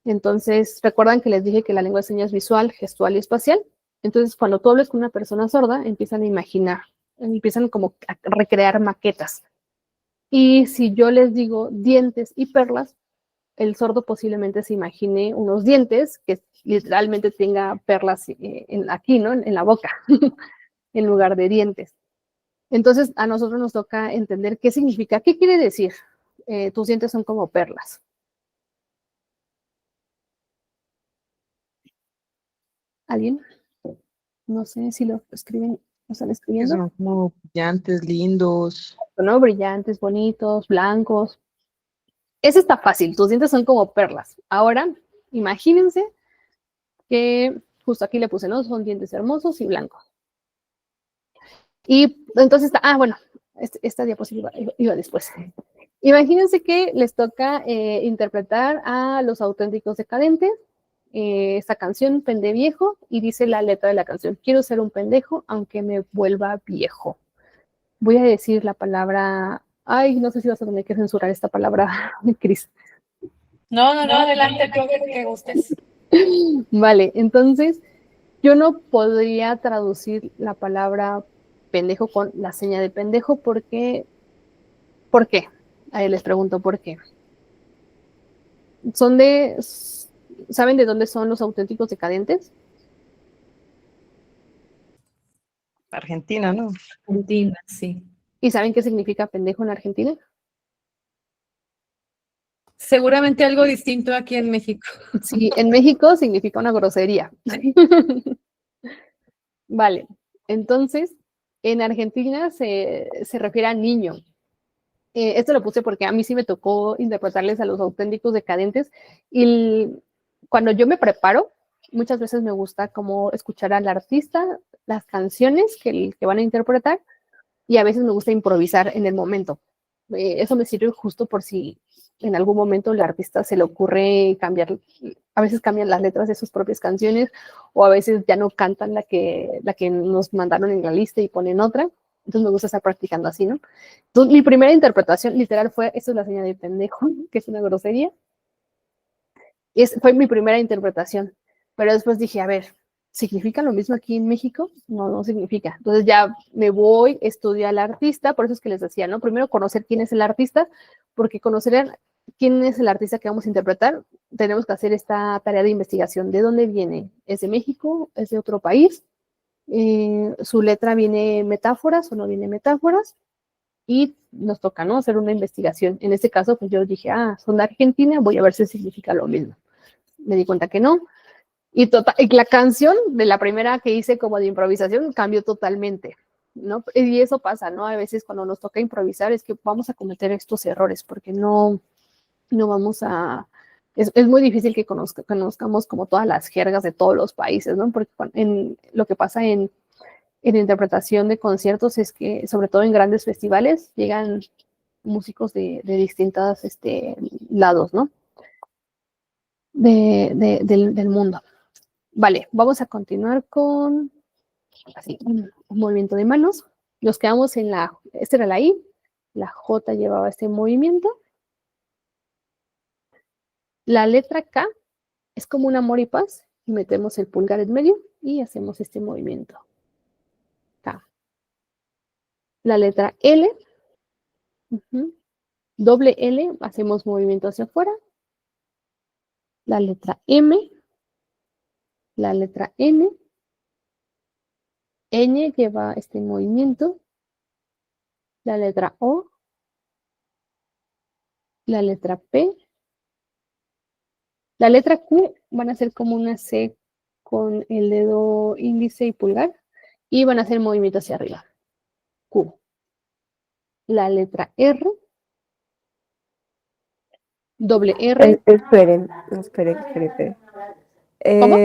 Entonces, recuerdan que les dije que la lengua de señas es visual, gestual y espacial. Entonces, cuando tú hables con una persona sorda, empiezan a imaginar, empiezan como a recrear maquetas. Y si yo les digo dientes y perlas, el sordo posiblemente se imagine unos dientes que literalmente tenga perlas aquí, ¿no? En la boca, en lugar de dientes. Entonces, a nosotros nos toca entender qué significa, qué quiere decir. Tus dientes son como perlas. ¿Alguien? No sé si lo escriben, lo están Que escribiendo. son como brillantes, lindos. ¿No? Brillantes, bonitos, blancos. Eso está fácil, tus dientes son como perlas. Ahora, imagínense que justo aquí le puse, ¿no? Son dientes hermosos y blancos. Y entonces bueno, esta diapositiva iba después. Imagínense que les toca interpretar a Los Auténticos Decadentes, esta canción, Pende Viejo, y dice la letra de la canción: quiero ser un pendejo aunque me vuelva viejo. Voy a decir la palabra, ay, no sé si vas a tener que censurar esta palabra, Cris. No, adelante, tú que gustes. Vale, entonces yo no podría traducir la palabra pendejo con la seña de pendejo porque, ¿por qué? Ahí les pregunto por qué. ¿Saben de dónde son Los Auténticos Decadentes? Argentina, ¿no? Argentina, sí. ¿Y saben qué significa pendejo en Argentina? Seguramente algo distinto aquí en México. Sí, en México significa una grosería. Vale, entonces en Argentina se refiere a niño. Esto lo puse porque a mí sí me tocó interpretarles a Los Auténticos Decadentes y cuando yo me preparo, muchas veces me gusta como escuchar al artista, las canciones que van a interpretar y a veces me gusta improvisar en el momento. Eso me sirve justo por si en algún momento el artista se le ocurre cambiar, a veces cambian las letras de sus propias canciones o a veces ya no cantan la que nos mandaron en la lista y ponen otra. Entonces me gusta estar practicando así, ¿no? Entonces, mi primera interpretación literal fue, esto es la señal de pendejo, que es una grosería. Fue mi primera interpretación. Pero después dije, a ver, ¿significa lo mismo aquí en México? No, no significa. Entonces ya me voy, estudio al artista, por eso es que les decía, ¿no? Primero conocer quién es el artista, porque conocer quién es el artista que vamos a interpretar, tenemos que hacer esta tarea de investigación. ¿De dónde viene? ¿Es de México? ¿Es de otro país? Su letra viene metáforas o no viene metáforas, y nos toca, ¿no? Hacer una investigación. En este caso, pues yo dije, son de Argentina, voy a ver si significa lo mismo. Me di cuenta que no. Y la canción de la primera que hice como de improvisación cambió totalmente, ¿no? Y eso pasa, ¿no? A veces cuando nos toca improvisar es que vamos a cometer estos errores porque no vamos a... Es muy difícil que conozcamos como todas las jergas de todos los países, ¿no? Porque lo que pasa en interpretación de conciertos es que, sobre todo en grandes festivales, llegan músicos de distintos lados, ¿no? Del mundo. Vale, vamos a continuar con así, un movimiento de manos. Nos quedamos en esta era la I, la J llevaba este movimiento. La letra K es como un amor y paz, y metemos el pulgar en medio y hacemos este movimiento. K. La letra L, doble L, hacemos movimiento hacia afuera. La letra M, la letra N, Ñ lleva este movimiento, la letra O, la letra P, la letra Q van a ser como una C con el dedo índice y pulgar y van a hacer movimiento hacia arriba. Q. La letra R, doble R. Esperen, esperen. ¿Cómo?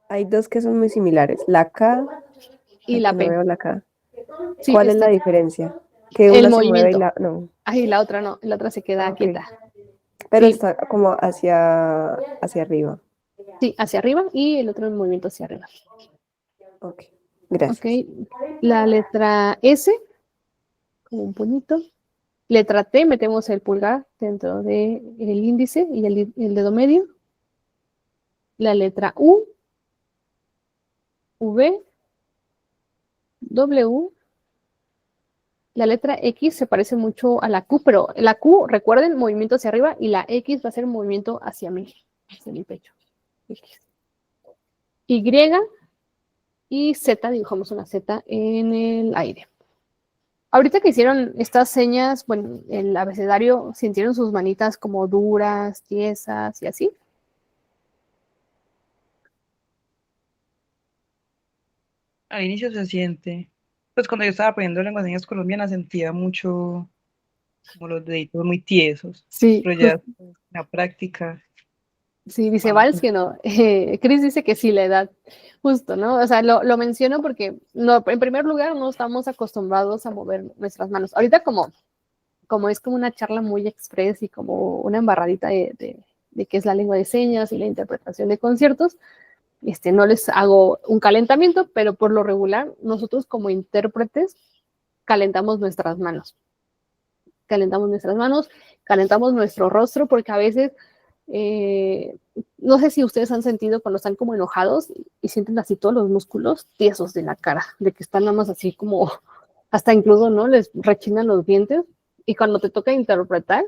Hay dos que son muy similares. La K, Y ay, la que no P. veo la K. Sí, ¿Cuál es la diferencia? Que el una se mueve y movimiento. no. Ay, la otra no, la otra se queda Ok. quieta. Pero Sí, está como hacia arriba. sí, hacia arriba y el otro en movimiento hacia arriba. Ok, Ok. gracias. La letra S, como un puñito. Letra T, metemos el pulgar dentro del índice y el dedo medio. La letra U, V, W. La letra X se parece mucho a la Q, pero la Q, recuerden, movimiento hacia arriba y la X va a ser movimiento hacia mí, hacia mi pecho. X. Y y Z, dibujamos una Z en el aire. Ahorita que hicieron estas señas, bueno, el abecedario, ¿sintieron sus manitas como duras, tiesas y así? Al inicio se siente. Pues cuando yo estaba aprendiendo lenguas de señas colombianas sentía mucho como los deditos muy tiesos, Sí, pero ya en la práctica sí, dice van a Vals que no. Chris dice que sí, la edad, justo, ¿no? O sea, lo menciono porque no, en primer lugar no estamos acostumbrados a mover nuestras manos. Ahorita como es como una charla muy express y como una embarradita de qué es la lengua de señas y la interpretación de conciertos, no les hago un calentamiento, pero por lo regular nosotros como intérpretes calentamos nuestras manos. Calentamos nuestras manos, calentamos nuestro rostro, porque a veces, no sé si ustedes han sentido cuando están como enojados y sienten así todos los músculos tiesos de la cara, de que están nada más así como, hasta incluso, ¿no? Les rechinan los dientes. Y cuando te toca interpretar,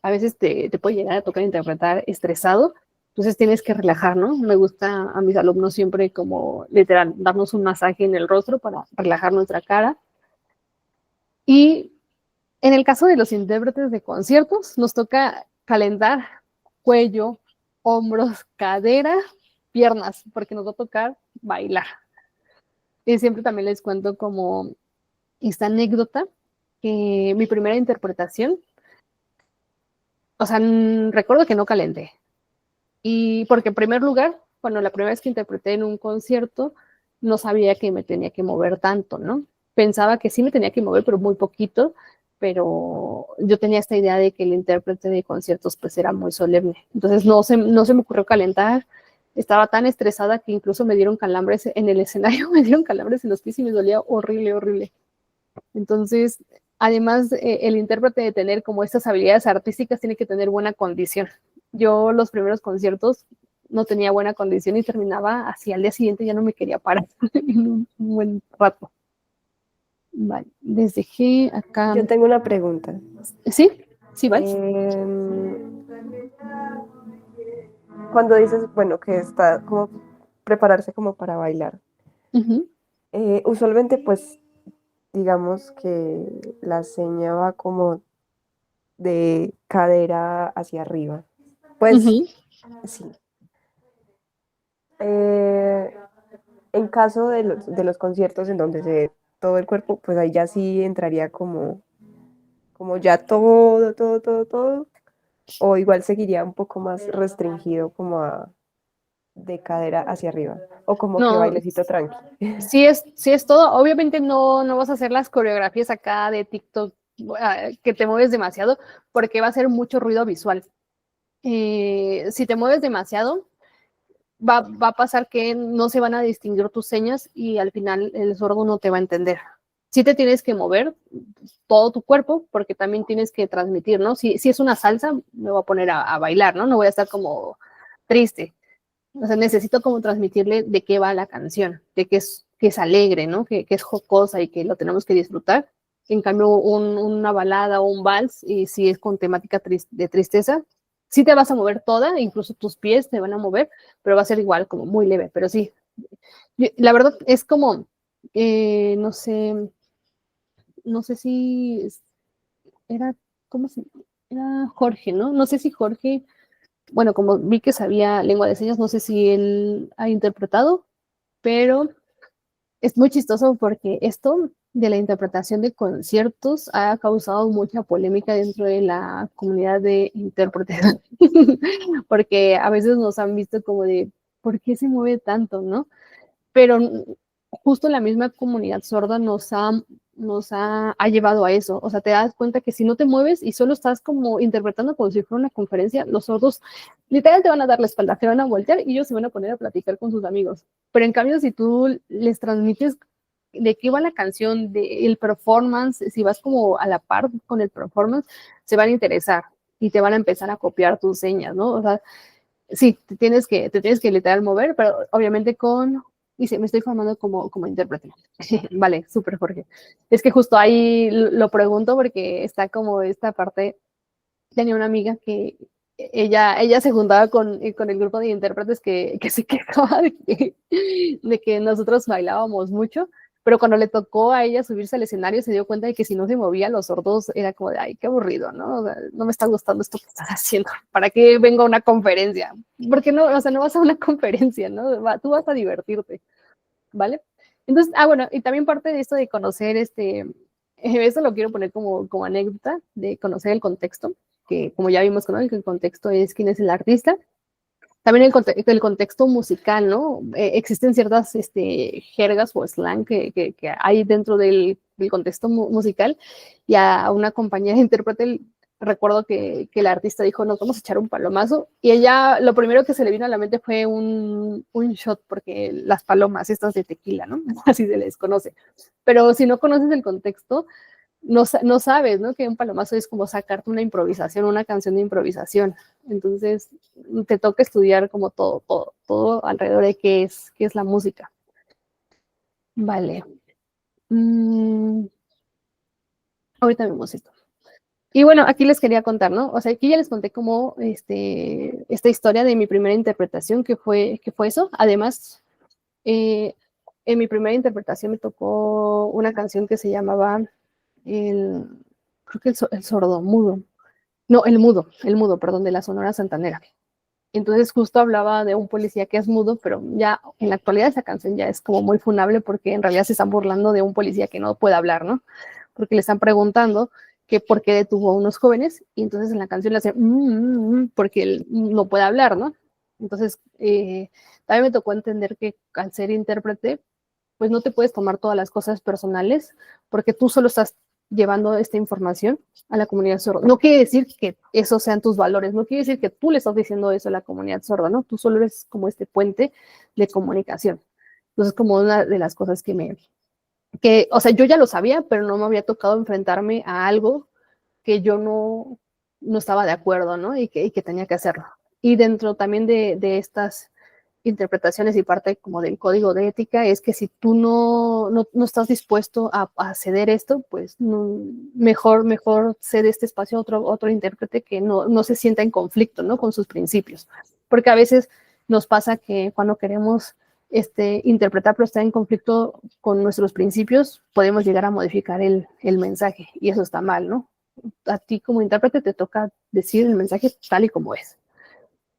a veces te puede llegar a tocar interpretar estresado, entonces tienes que relajar, ¿no? Me gusta a mis alumnos siempre como literal darnos un masaje en el rostro para relajar nuestra cara. Y en el caso de los intérpretes de conciertos, nos toca calentar cuello, hombros, cadera, piernas, porque nos va a tocar bailar. Y siempre también les cuento como esta anécdota, que mi primera interpretación, o sea, recuerdo que no calenté. Y porque en primer lugar, cuando la primera vez que interpreté en un concierto, no sabía que me tenía que mover tanto, ¿no? Pensaba que sí me tenía que mover, pero muy poquito, pero yo tenía esta idea de que el intérprete de conciertos pues era muy solemne. Entonces no se me ocurrió calentar, estaba tan estresada que incluso me dieron calambres en el escenario, me dieron calambres en los pies y me dolía horrible, horrible. Entonces, además, el intérprete de tener como estas habilidades artísticas tiene que tener buena condición. Yo los primeros conciertos no tenía buena condición y terminaba así al día siguiente ya no me quería parar en un buen rato. Vale, les dejé acá. Yo tengo una pregunta. ¿Sí? ¿Sí, Vals? Em, Cuando dices, bueno, que está como prepararse como para bailar, Ujú, usualmente pues digamos que la seña va como de cadera hacia arriba. Pues ujú. Sí. Eh, en caso de los conciertos en donde se ve todo el cuerpo, pues ahí ya sí entraría como ya todo, todo, todo, todo. O igual seguiría un poco más restringido como de cadera hacia arriba. O como que No, bailecito tranqui. sí es todo. Obviamente no vas a hacer las coreografías acá de TikTok que te mueves demasiado porque va a ser mucho ruido visual. Si te mueves demasiado, va a pasar que no se van a distinguir tus señas y al final el sordo no te va a entender. Sí te tienes que mover todo tu cuerpo porque también tienes que transmitir, ¿no? Si es una salsa, me voy a poner a bailar, ¿no? No voy a estar como triste. O sea, necesito como transmitirle de qué va la canción, de que es alegre, ¿no? Que es jocosa y que lo tenemos que disfrutar. En cambio, una balada o un vals, y si es con temática de tristeza, sí te vas a mover toda, incluso tus pies te van a mover, pero va a ser igual, como muy leve. Pero sí, la verdad es como, no sé, no sé si era, ¿cómo se? Era Jorge, ¿no? No sé si Jorge, bueno, como vi que sabía lengua de señas, no sé si él ha interpretado, pero es muy chistoso porque esto de la interpretación de conciertos ha causado mucha polémica dentro de la comunidad de intérpretes, porque a veces nos han visto como de, ¿por qué se mueve tanto, no? Pero justo la misma comunidad sorda ha llevado a eso. O sea, te das cuenta que si no te mueves y solo estás como interpretando como si fuera una conferencia, los sordos literal te van a dar la espalda, te van a voltear y ellos se van a poner a platicar con sus amigos. Pero en cambio, si tú les transmites de qué va la canción, del performance, si vas como a la par con el performance, se van a interesar y te van a empezar a copiar tus señas, ¿no? O sea, sí, te tienes que literal mover, pero obviamente dice, me estoy formando como intérprete. Vale, súper, Jorge. Es que justo ahí lo pregunto porque está como esta parte, tenía una amiga que ella se juntaba con el grupo de intérpretes que se quejaba de que nosotros bailábamos mucho, pero cuando le tocó a ella subirse al escenario se dio cuenta de que si no se movía los sordos era como de, ay, qué aburrido, ¿no? O sea, no me está gustando esto que estás haciendo. ¿Para qué vengo a una conferencia? Porque no, o sea, no vas a una conferencia, ¿no? Tú vas a divertirte, ¿vale? Entonces, bueno, y también parte de esto de conocer eso lo quiero poner como anécdota, de conocer el contexto, que como ya vimos, ¿no? El contexto es quién es el artista, también el contexto musical, ¿no? Existen ciertas jergas o slang que hay dentro del contexto musical y a una compañía de intérprete recuerdo que el artista dijo, nos vamos a echar un palomazo y ella lo primero que se le vino a la mente fue un shot porque las palomas estas de tequila, ¿no? Así se les conoce. Pero si no conoces el contexto, no sabes, ¿no? Que un palomazo es como sacarte una improvisación, una canción de improvisación. Entonces, te toca estudiar como todo alrededor de qué es la música. Vale. Ahorita vemos esto. Y bueno, aquí les quería contar, ¿no? O sea, aquí ya les conté como esta historia de mi primera interpretación, que fue eso. Además, en mi primera interpretación me tocó una canción que se llamaba creo que el sordomudo. No, el mudo, perdón, de la Sonora Santanera. Entonces justo hablaba de un policía que es mudo, pero ya en la actualidad esa canción ya es como muy funable porque en realidad se están burlando de un policía que no puede hablar, ¿no? Porque le están preguntando que por qué detuvo a unos jóvenes y entonces en la canción le hace porque él no puede hablar, ¿no? Entonces también me tocó entender que al ser intérprete pues no te puedes tomar todas las cosas personales porque tú solo estás llevando esta información a la comunidad sorda. No quiere decir que esos sean tus valores, no quiere decir que tú le estás diciendo eso a la comunidad sorda, ¿no? Tú solo eres como este puente de comunicación. Entonces, como una de las cosas o sea, yo ya lo sabía, pero no me había tocado enfrentarme a algo que yo no estaba de acuerdo, ¿no? Y que tenía que hacerlo. Y dentro también de estas interpretaciones y parte como del código de ética es que si tú no estás dispuesto a ceder esto, pues mejor cede este espacio a otro intérprete que no se sienta en conflicto, ¿no? Con sus principios. Porque a veces nos pasa que cuando queremos interpretar pero estar en conflicto con nuestros principios, podemos llegar a modificar el mensaje y eso está mal, ¿no? A ti como intérprete te toca decir el mensaje tal y como es.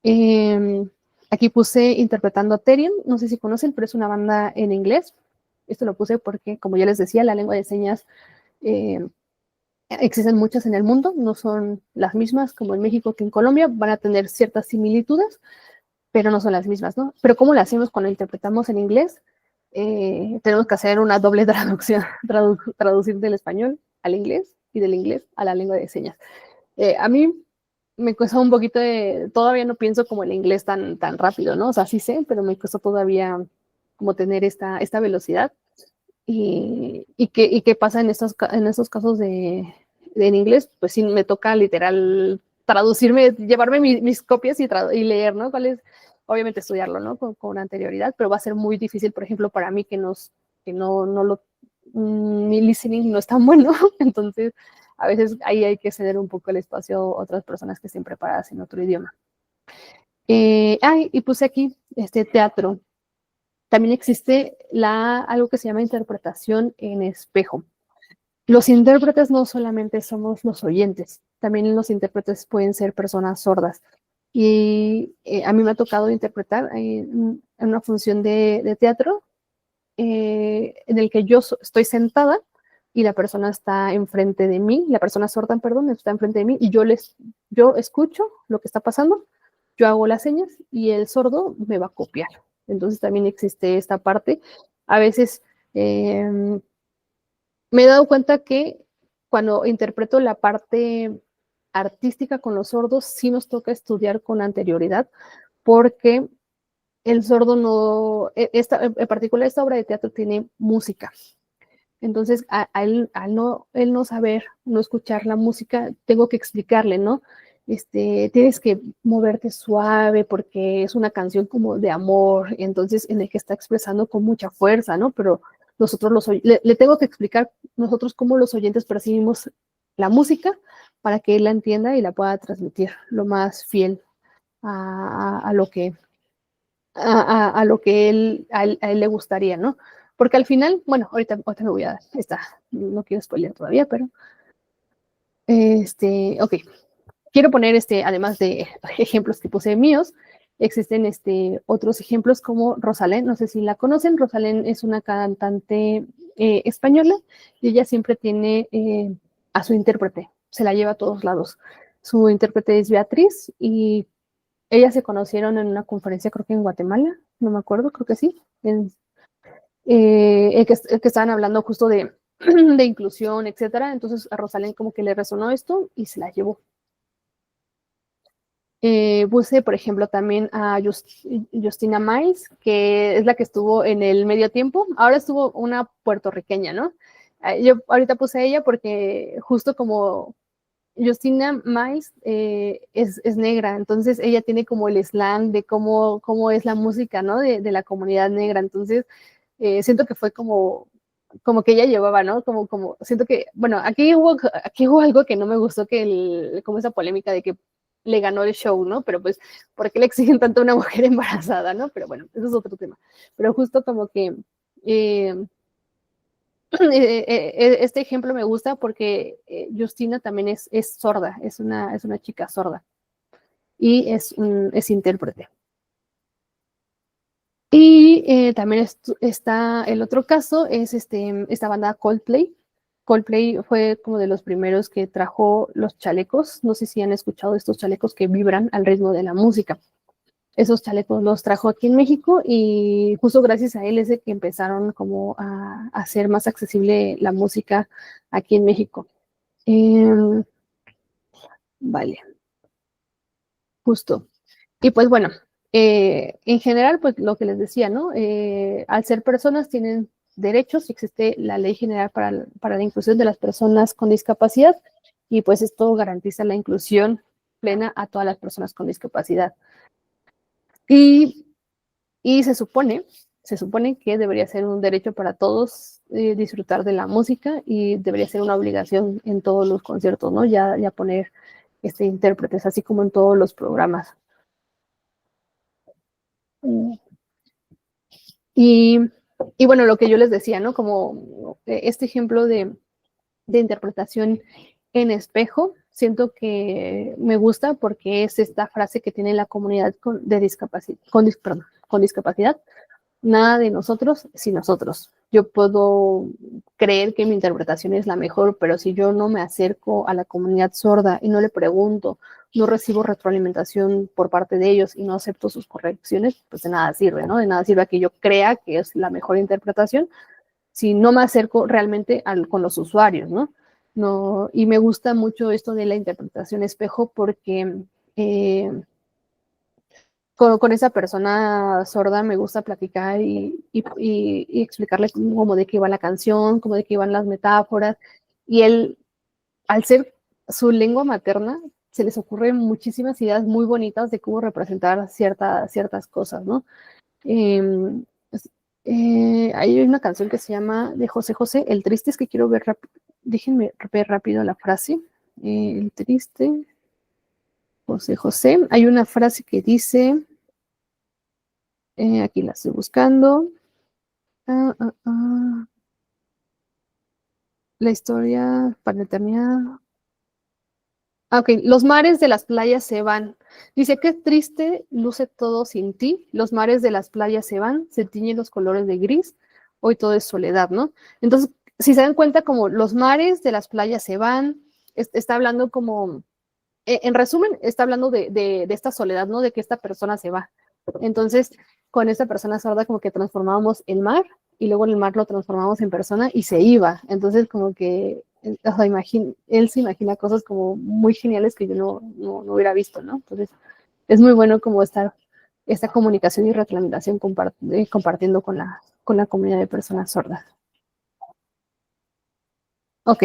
Aquí puse interpretando a Therion, no sé si conocen, pero es una banda en inglés. Esto lo puse porque, como ya les decía, la lengua de señas existen muchas en el mundo, no son las mismas como en México que en Colombia, van a tener ciertas similitudes, pero no son las mismas, ¿no? Pero ¿cómo lo hacemos cuando interpretamos en inglés? Tenemos que hacer una doble traducción, traducir del español al inglés y del inglés a la lengua de señas. A mí me cuesta un poquito todavía no pienso como el inglés tan rápido, ¿no? O sea, sí sé, pero me cuesta todavía como tener esta velocidad. ¿Qué pasa en estos casos en inglés? Pues sí, me toca literal traducirme, llevarme mis copias y leer, ¿no? Obviamente estudiarlo, ¿no? Con anterioridad, pero va a ser muy difícil, por ejemplo, para mí que mi listening no es tan bueno, entonces a veces ahí hay que ceder un poco el espacio a otras personas que estén preparadas en otro idioma. Y puse aquí teatro. También existe algo que se llama interpretación en espejo. Los intérpretes no solamente somos los oyentes, también los intérpretes pueden ser personas sordas. Y a mí me ha tocado interpretar en una función de teatro en el que yo estoy sentada y la persona está enfrente de mí, la persona sorda, perdón, está enfrente de mí y yo escucho lo que está pasando, yo hago las señas y el sordo me va a copiar. Entonces también existe esta parte. A veces me he dado cuenta que cuando interpreto la parte artística con los sordos, sí nos toca estudiar con anterioridad, porque el sordo no, en particular esta obra de teatro tiene música. Entonces, él no saber, no escuchar la música, tengo que explicarle, ¿no? Tienes que moverte suave porque es una canción como de amor, entonces en el que está expresando con mucha fuerza, ¿no? Pero nosotros le tengo que explicar nosotros cómo los oyentes percibimos la música para que él la entienda y la pueda transmitir lo más fiel a lo que a lo que a él le gustaría, ¿no? Porque al final, bueno, ahorita me voy a dar no quiero spoiler todavía, pero ok, quiero poner además de ejemplos que puse míos, existen otros ejemplos como Rosalén, no sé si la conocen, Rosalén es una cantante española y ella siempre tiene a su intérprete, se la lleva a todos lados. Su intérprete es Beatriz y ellas se conocieron en una conferencia, creo que en Guatemala, no me acuerdo, creo que sí, el que estaban hablando justo de, de inclusión, etcétera. Entonces a Rosalén como que le resonó esto y se la llevó. Puse, por ejemplo, también a Justina Mais, que es la que estuvo en el medio tiempo. Ahora estuvo una puertorriqueña, ¿no? Yo ahorita puse a ella porque justo como Justina Mais es negra, entonces ella tiene como el slang de cómo es la música, ¿no? De la comunidad negra, entonces siento que fue como que ella llevaba, ¿no? Siento que, bueno, aquí hubo algo que no me gustó, como esa polémica de que le ganó el show, ¿no? Pero pues, ¿por qué le exigen tanto a una mujer embarazada, no? Pero bueno, eso es otro tema. Pero justo como que este ejemplo me gusta porque Justina también es sorda, es una chica sorda y es intérprete. Y también está el otro caso, es esta banda Coldplay. Coldplay fue como de los primeros que trajo los chalecos. No sé si han escuchado estos chalecos que vibran al ritmo de la música. Esos chalecos los trajo aquí en México y justo gracias a él es de que empezaron como a hacer más accesible la música aquí en México. Vale, justo. Y pues bueno, en general, pues lo que les decía, ¿no? Al ser personas tienen derechos, existe la Ley General para la Inclusión de las Personas con Discapacidad y pues esto garantiza la inclusión plena a todas las personas con discapacidad. Y se supone que debería ser un derecho para todos disfrutar de la música y debería ser una obligación en todos los conciertos, ¿no? Ya poner intérpretes, así como en todos los programas. Y, bueno, lo que yo les decía, ¿no? Como este ejemplo de interpretación en espejo, siento que me gusta porque es esta frase que tiene la comunidad de discapacidad, con discapacidad. Nada de nosotros sin nosotros. Yo puedo creer que mi interpretación es la mejor, pero si yo no me acerco a la comunidad sorda y no le pregunto, no recibo retroalimentación por parte de ellos y no acepto sus correcciones, pues de nada sirve, ¿no? De nada sirve que yo crea que es la mejor interpretación si no me acerco realmente con los usuarios, ¿no? No, y me gusta mucho esto de la interpretación espejo porque con esa persona sorda me gusta platicar y explicarle como de qué iba la canción, como de qué iban las metáforas. Y él, al ser su lengua materna, se les ocurren muchísimas ideas muy bonitas de cómo representar ciertas cosas, ¿no? Hay una canción que se llama de José José, El Triste, es que quiero ver déjenme ver rápido la frase. El Triste, José José. Hay una frase que dice, aquí la estoy buscando. La historia para la eternidad. Ok, los mares de las playas se van. Dice, qué triste luce todo sin ti. Los mares de las playas se van, se tiñen los colores de gris. Hoy todo es soledad, ¿no? Entonces, si se dan cuenta, como los mares de las playas se van, está hablando como, en resumen, está hablando de esta soledad, ¿no? De que esta persona se va. Entonces, con esta persona sorda, como que transformábamos el mar y luego el mar lo transformamos en persona y se iba. Entonces, como que o sea, él se imagina cosas como muy geniales que yo no hubiera visto, ¿no? Entonces, es muy bueno como esta comunicación y retroalimentación compartiendo con la comunidad de personas sordas. Ok,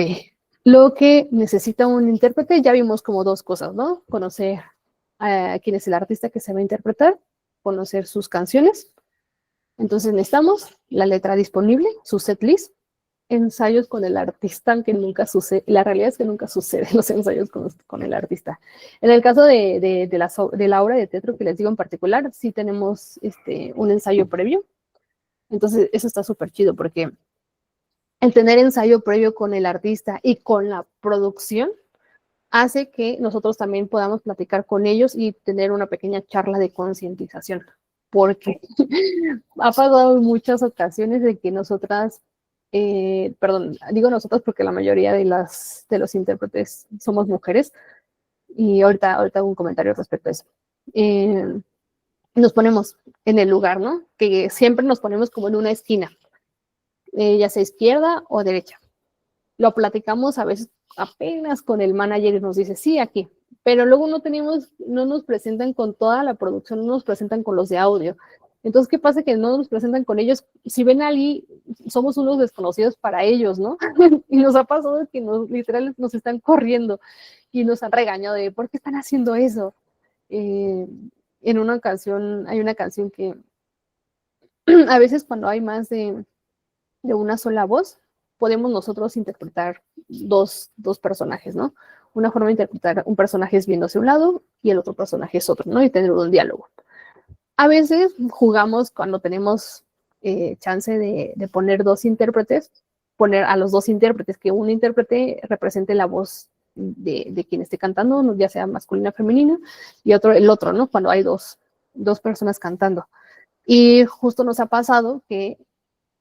lo que necesita un intérprete, ya vimos como dos cosas, ¿no? Conocer a quién es el artista que se va a interpretar, conocer sus canciones. Entonces necesitamos la letra disponible, su setlist, ensayos con el artista, que nunca sucede. La realidad es que nunca suceden los ensayos con el artista. En el caso de la obra de teatro que les digo en particular, sí tenemos un ensayo previo. Entonces, eso está súper chido porque el tener ensayo previo con el artista y con la producción hace que nosotros también podamos platicar con ellos y tener una pequeña charla de concientización. Porque ha pasado en muchas ocasiones de que nosotras, perdón, digo nosotras porque la mayoría de los intérpretes somos mujeres, y ahorita hago un comentario respecto a eso. Nos ponemos en el lugar, ¿no? Que siempre nos ponemos como en una esquina, ya sea izquierda o derecha. Lo platicamos a veces apenas con el manager y nos dice, sí, aquí. Pero luego no nos presentan con toda la producción, no nos presentan con los de audio. Entonces, ¿qué pasa? Que no nos presentan con ellos. Si ven a alguien, somos unos desconocidos para ellos, ¿no? Y nos ha pasado que literal nos están corriendo y nos han regañado de, ¿por qué están haciendo eso? En una canción, hay una canción que a veces cuando hay más de una sola voz, podemos nosotros interpretar dos personajes, ¿no? Una forma de interpretar un personaje es viéndose a un lado y el otro personaje es otro, ¿no? Y tener un diálogo. A veces jugamos cuando tenemos chance de poner dos intérpretes, poner a los dos intérpretes, que un intérprete represente la voz de quien esté cantando, ya sea masculina o femenina, y el otro, ¿no? Cuando hay dos personas cantando. Y justo nos ha pasado que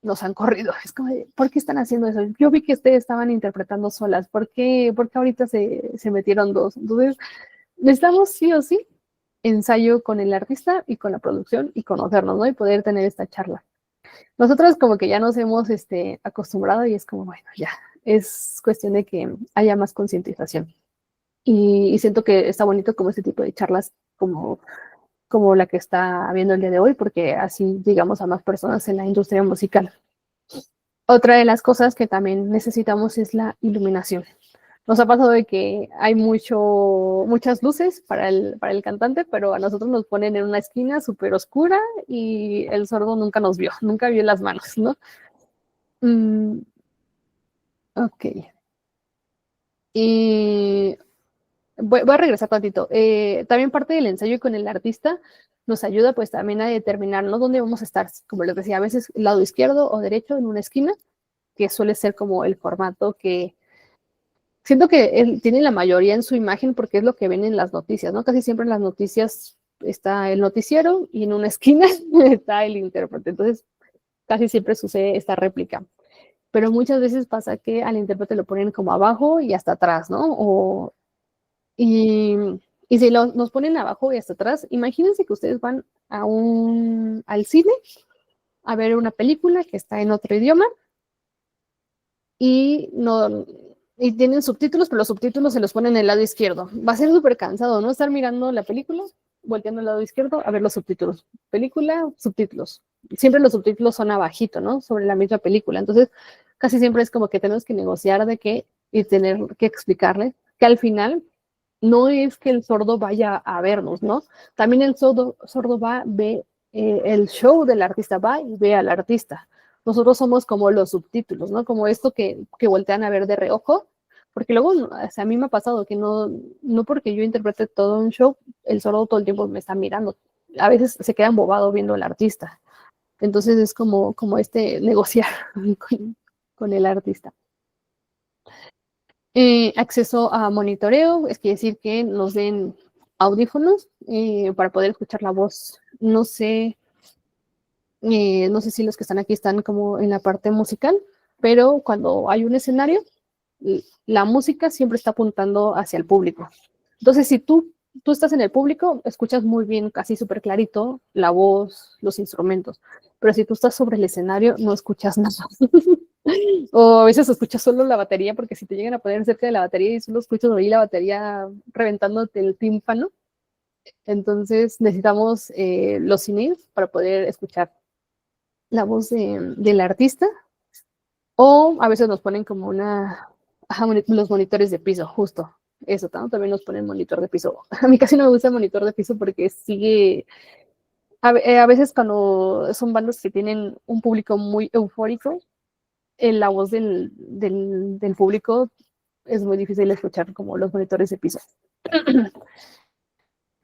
nos han corrido. Es como, ¿por qué están haciendo eso? Yo vi que ustedes estaban interpretando solas. ¿Por qué ahorita se metieron dos? Entonces, necesitamos sí o sí ensayo con el artista y con la producción y conocernos, ¿no? Y poder tener esta charla. Nosotros como que ya nos hemos acostumbrado y es como, bueno, ya, es cuestión de que haya más concientización. Y siento que está bonito como este tipo de charlas como la que está habiendo el día de hoy, porque así llegamos a más personas en la industria musical. Otra de las cosas que también necesitamos es la iluminación. Nos ha pasado de que hay muchas luces para el cantante, pero a nosotros nos ponen en una esquina súper oscura y el sordo nunca nos vio, nunca vio las manos, ¿no? Ok. Y voy a regresar tantito. También parte del ensayo con el artista nos ayuda pues también a determinarnos dónde vamos a estar. Como les decía, a veces lado izquierdo o derecho en una esquina, que suele ser como el formato que siento que él tiene la mayoría en su imagen porque es lo que ven en las noticias, ¿no? Casi siempre en las noticias está el noticiero y en una esquina está el intérprete. Entonces, casi siempre sucede esta réplica. Pero muchas veces pasa que al intérprete lo ponen como abajo y hasta atrás, ¿no? Y, y si nos ponen abajo y hasta atrás, imagínense que ustedes van al cine a ver una película que está en otro idioma y no y tienen subtítulos, pero los subtítulos se los ponen en el lado izquierdo. Va a ser súper cansado, ¿no? Estar mirando la película, volteando al lado izquierdo a ver los subtítulos. Película, subtítulos. Siempre los subtítulos son abajito, ¿no? Sobre la misma película. Entonces, casi siempre es como que tenemos que negociar de qué y tener que explicarle que al final no es que el sordo vaya a vernos, ¿no? También el sordo va, ve el show del artista, va y ve al artista. Nosotros somos como los subtítulos, ¿no? Como esto que voltean a ver de reojo, porque luego, o sea, a mí me ha pasado que no porque yo interprete todo un show, el sordo todo el tiempo me está mirando. A veces se queda embobado viendo al artista. Entonces es como este negociar con el artista. Acceso a monitoreo, es decir que nos den audífonos para poder escuchar la voz. No sé si los que están aquí están como en la parte musical, pero cuando hay un escenario, la música siempre está apuntando hacia el público. Entonces, si tú estás en el público, escuchas muy bien, casi súper clarito, la voz, los instrumentos. Pero si tú estás sobre el escenario, no escuchas nada. O a veces escuchas solo la batería, porque si te llegan a poner cerca de la batería y solo escuchas ahí la batería reventándote el tímpano, entonces necesitamos los cines para poder escuchar la voz del artista. O a veces nos ponen como los monitores de piso, justo. Eso, ¿no? También nos ponen monitor de piso. A mí casi no me gusta el monitor de piso porque sigue... A veces cuando son bandas que tienen un público muy eufórico, la voz del público es muy difícil escuchar como los monitores de piso.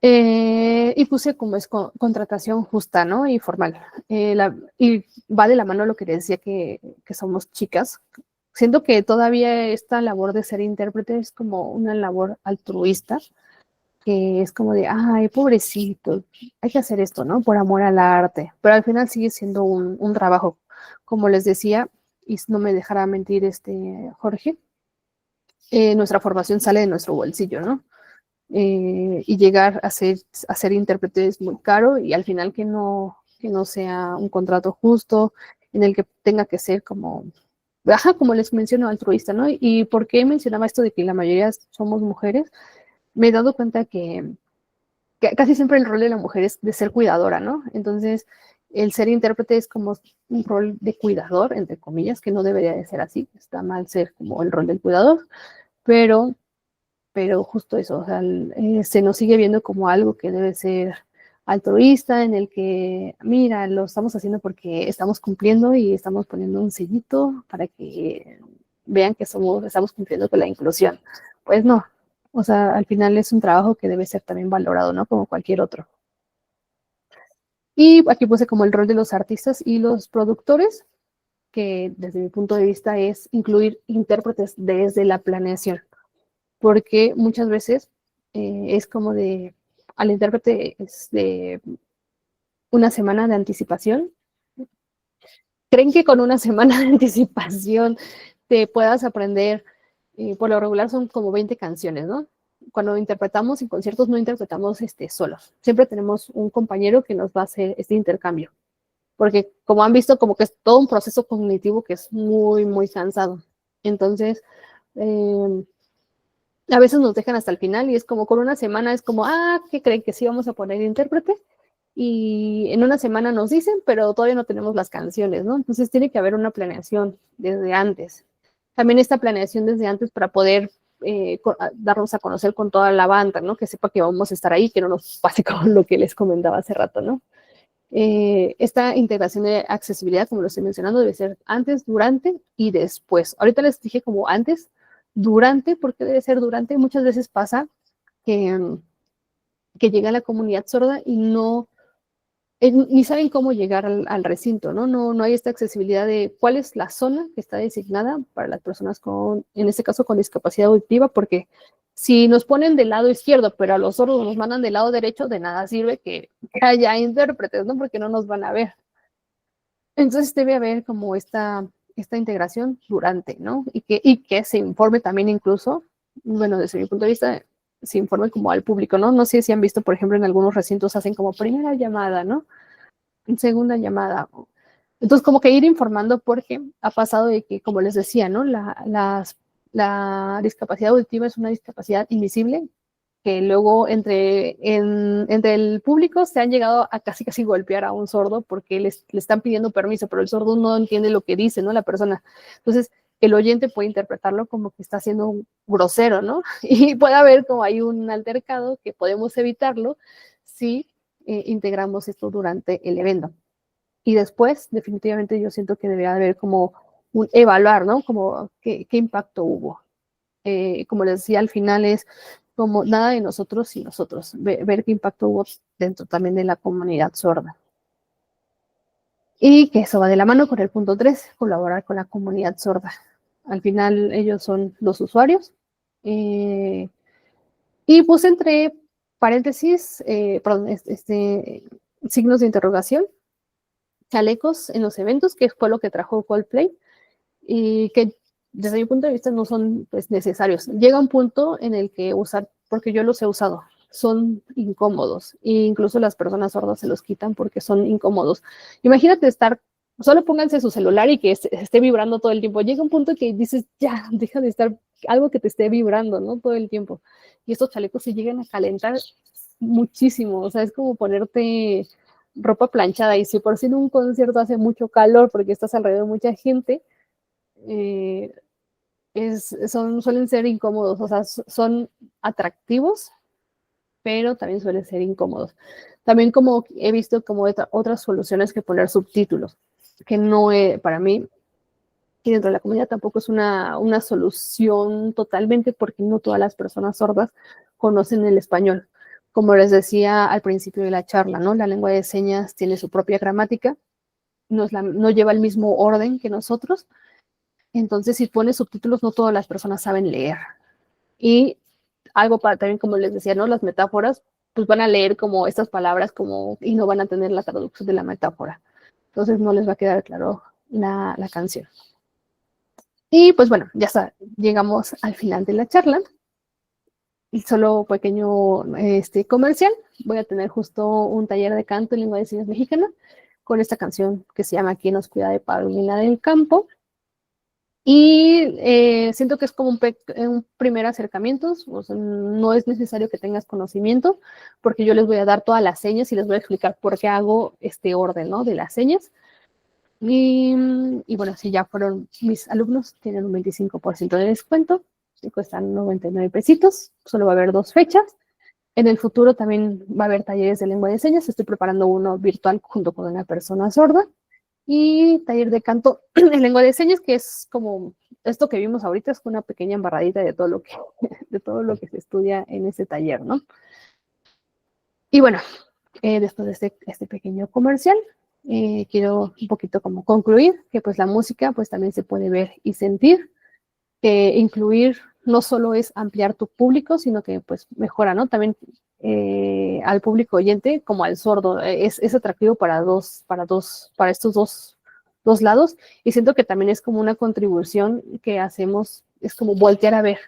Y puse como es contratación justa, ¿no? Y formal. Y va de la mano lo que decía que somos chicas. Siento que todavía esta labor de ser intérprete es como una labor altruista, que es como de, ay, pobrecito, hay que hacer esto, ¿no? Por amor al arte. Pero al final sigue siendo un trabajo. Como les decía, y no me dejará mentir Jorge, nuestra formación sale de nuestro bolsillo, ¿no? Y llegar a ser intérprete es muy caro y al final que no sea un contrato justo en el que tenga que ser como les menciono, altruista, ¿no? ¿Y por qué mencionaba esto de que la mayoría somos mujeres? Me he dado cuenta que casi siempre el rol de la mujer es de ser cuidadora, ¿no? Entonces, el ser intérprete es como un rol de cuidador, entre comillas, que no debería de ser así, está mal ser como el rol del cuidador, pero justo eso, o sea, se nos sigue viendo como algo que debe ser altruista, en el que, mira, lo estamos haciendo porque estamos cumpliendo y estamos poniendo un sellito para que vean que estamos cumpliendo con la inclusión. Pues no, o sea, al final es un trabajo que debe ser también valorado, ¿no? Como cualquier otro. Y aquí puse como el rol de los artistas y los productores, que desde mi punto de vista es incluir intérpretes desde la planeación, porque muchas veces es como al intérprete es de una semana de anticipación. ¿Creen que con una semana de anticipación te puedas aprender? Por lo regular son como 20 canciones, ¿no? Cuando interpretamos en conciertos no interpretamos solos. Siempre tenemos un compañero que nos va a hacer este intercambio. Porque como han visto, como que es todo un proceso cognitivo que es muy, muy cansado. Entonces, a veces nos dejan hasta el final y es como con una semana es como, ¿qué creen que sí vamos a poner intérprete? Y en una semana nos dicen, pero todavía no tenemos las canciones, ¿no? Entonces tiene que haber una planeación desde antes. También esta planeación desde antes para poder darnos a conocer con toda la banda, ¿no? Que sepa que vamos a estar ahí, que no nos pase con lo que les comentaba hace rato, ¿no? Esta integración de accesibilidad, como lo estoy mencionando, debe ser antes, durante y después. Ahorita les dije como antes, durante, porque debe ser durante. Muchas veces pasa que llega la comunidad sorda y no ni saben cómo llegar al recinto, ¿no? No hay esta accesibilidad de cuál es la zona que está designada para las personas con, en este caso, con discapacidad auditiva, porque si nos ponen del lado izquierdo, pero a los sordos nos mandan del lado derecho, de nada sirve que haya intérpretes, ¿no? Porque no nos van a ver. Entonces debe haber como esta integración durante, ¿no? Y que se informe también incluso, bueno, desde mi punto de vista, se informe como al público, ¿no? No sé si han visto, por ejemplo, en algunos recintos hacen como primera llamada, ¿no? Segunda llamada. Entonces, como que ir informando porque ha pasado de que, como les decía, ¿no? La discapacidad auditiva es una discapacidad invisible que luego entre el público se han llegado a casi golpear a un sordo porque le están pidiendo permiso, pero el sordo no entiende lo que dice, ¿no? La persona. Entonces, el oyente puede interpretarlo como que está siendo grosero, ¿no? Y puede haber como hay un altercado que podemos evitarlo si integramos esto durante el evento. Y después, definitivamente, yo siento que debería haber como un evaluar, ¿no? Como qué impacto hubo. Como les decía, al final es como nada de nosotros y nosotros, ver qué impacto hubo dentro también de la comunidad sorda. Y que eso va de la mano con el punto 3, colaborar con la comunidad sorda. Al final ellos son los usuarios. Y puse entre paréntesis, perdón, signos de interrogación, chalecos en los eventos, que fue lo que trajo Coldplay, y que desde mi punto de vista no son pues, necesarios. Llega un punto en el que usar, porque yo los he usado, son incómodos, e incluso las personas sordas se los quitan porque son incómodos. Imagínate estar, solo pónganse su celular y que esté vibrando todo el tiempo. Llega un punto que dices, ya, deja de estar algo que te esté vibrando, ¿no? Todo el tiempo. Y estos chalecos se llegan a calentar muchísimo, o sea, es como ponerte ropa planchada y si por sí en un concierto hace mucho calor porque estás alrededor de mucha gente, eh, suelen ser incómodos, o sea, son atractivos, pero también suelen ser incómodos. También como he visto como otras soluciones que poner subtítulos, que no para mí y dentro de la comunidad tampoco es una solución totalmente porque no todas las personas sordas conocen el español. Como les decía al principio de la charla, ¿no? La lengua de señas tiene su propia gramática, no lleva el mismo orden que nosotros. Entonces, si pones subtítulos, no todas las personas saben leer. Y algo para también, como les decía, ¿no? Las metáforas, pues van a leer como estas palabras como, y no van a tener la traducción de la metáfora. Entonces no les va a quedar claro la canción. Y pues bueno, ya está, llegamos al final de la charla. Y solo pequeño comercial. Voy a tener justo un taller de canto en lengua de señas mexicana con esta canción que se llama ¿Quién nos cuida de Paulina del Campo? Y siento que es como un primer acercamiento, o sea, no es necesario que tengas conocimiento, porque yo les voy a dar todas las señas y les voy a explicar por qué hago este orden, ¿no? De las señas. Y bueno, si ya fueron mis alumnos, tienen un 25% de descuento, y cuestan 99 pesitos, solo va a haber 2 fechas. En el futuro también va a haber talleres de lengua de señas, estoy preparando uno virtual junto con una persona sorda y taller de canto en lengua de señas, que es como esto que vimos ahorita, es una pequeña embarradita de todo lo que, de todo lo que se estudia en ese taller, ¿no? Y bueno, después de este pequeño comercial, quiero un poquito como concluir que pues la música pues también se puede ver y sentir, que incluir no solo es ampliar tu público, sino que pues mejora, ¿no? También al público oyente como al sordo, es atractivo para estos dos lados y siento que también es como una contribución que hacemos, es como voltear a ver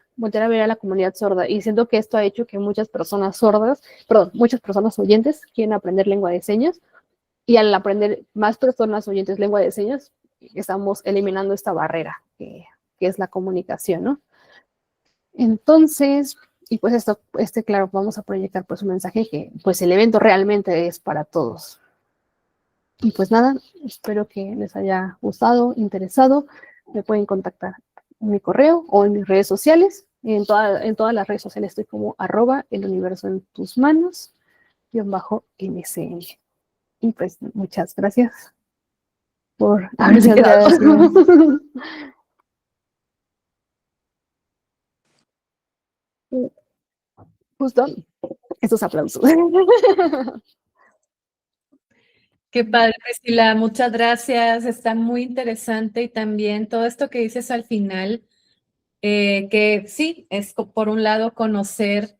a la comunidad sorda y siento que esto ha hecho que muchas personas sordas, perdón, muchas personas oyentes quieren aprender lengua de señas y al aprender más personas oyentes lengua de señas, estamos eliminando esta barrera que es la comunicación, ¿no? Entonces, y pues esto, claro, vamos a proyectar pues un mensaje que pues el evento realmente es para todos. Y pues nada, espero que les haya gustado, interesado. Me pueden contactar en mi correo o en mis redes sociales. En todas las redes sociales estoy como @eluniversoentusmanos _MCN. Y pues muchas gracias por haberse Muchas quedado. gracias. Justo estos aplausos. Qué padre, Priscila, muchas gracias. Está muy interesante y también todo esto que dices al final, que sí, es por un lado conocer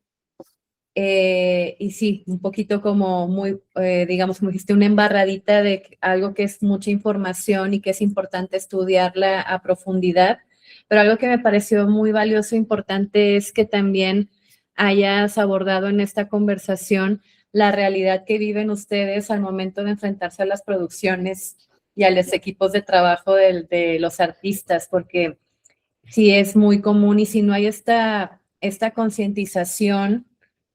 y sí, un poquito como muy, digamos, como dijiste, una embarradita de algo que es mucha información y que es importante estudiarla a profundidad, pero algo que me pareció muy valioso e importante es que también hayas abordado en esta conversación la realidad que viven ustedes al momento de enfrentarse a las producciones y a los equipos de trabajo de los artistas, porque sí es muy común y si no hay esta concientización,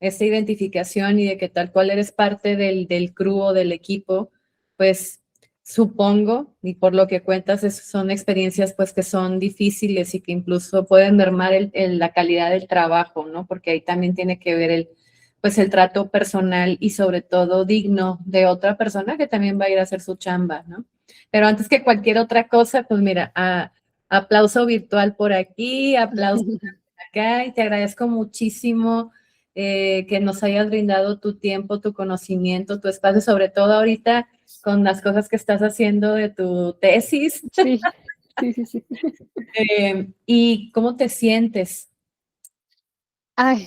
esta identificación y de que tal cual eres parte del crew o del equipo, pues supongo, y por lo que cuentas, son experiencias pues que son difíciles y que incluso pueden mermar la calidad del trabajo, ¿no? Porque ahí también tiene que ver pues el trato personal y sobre todo digno de otra persona que también va a ir a hacer su chamba, ¿no? Pero antes que cualquier otra cosa, pues mira, aplauso virtual por aquí, aplauso por acá, y te agradezco muchísimo que nos hayas brindado tu tiempo, tu conocimiento, tu espacio, sobre todo ahorita con las cosas que estás haciendo de tu tesis. Sí, sí, sí, sí. ¿Y cómo te sientes? Ay,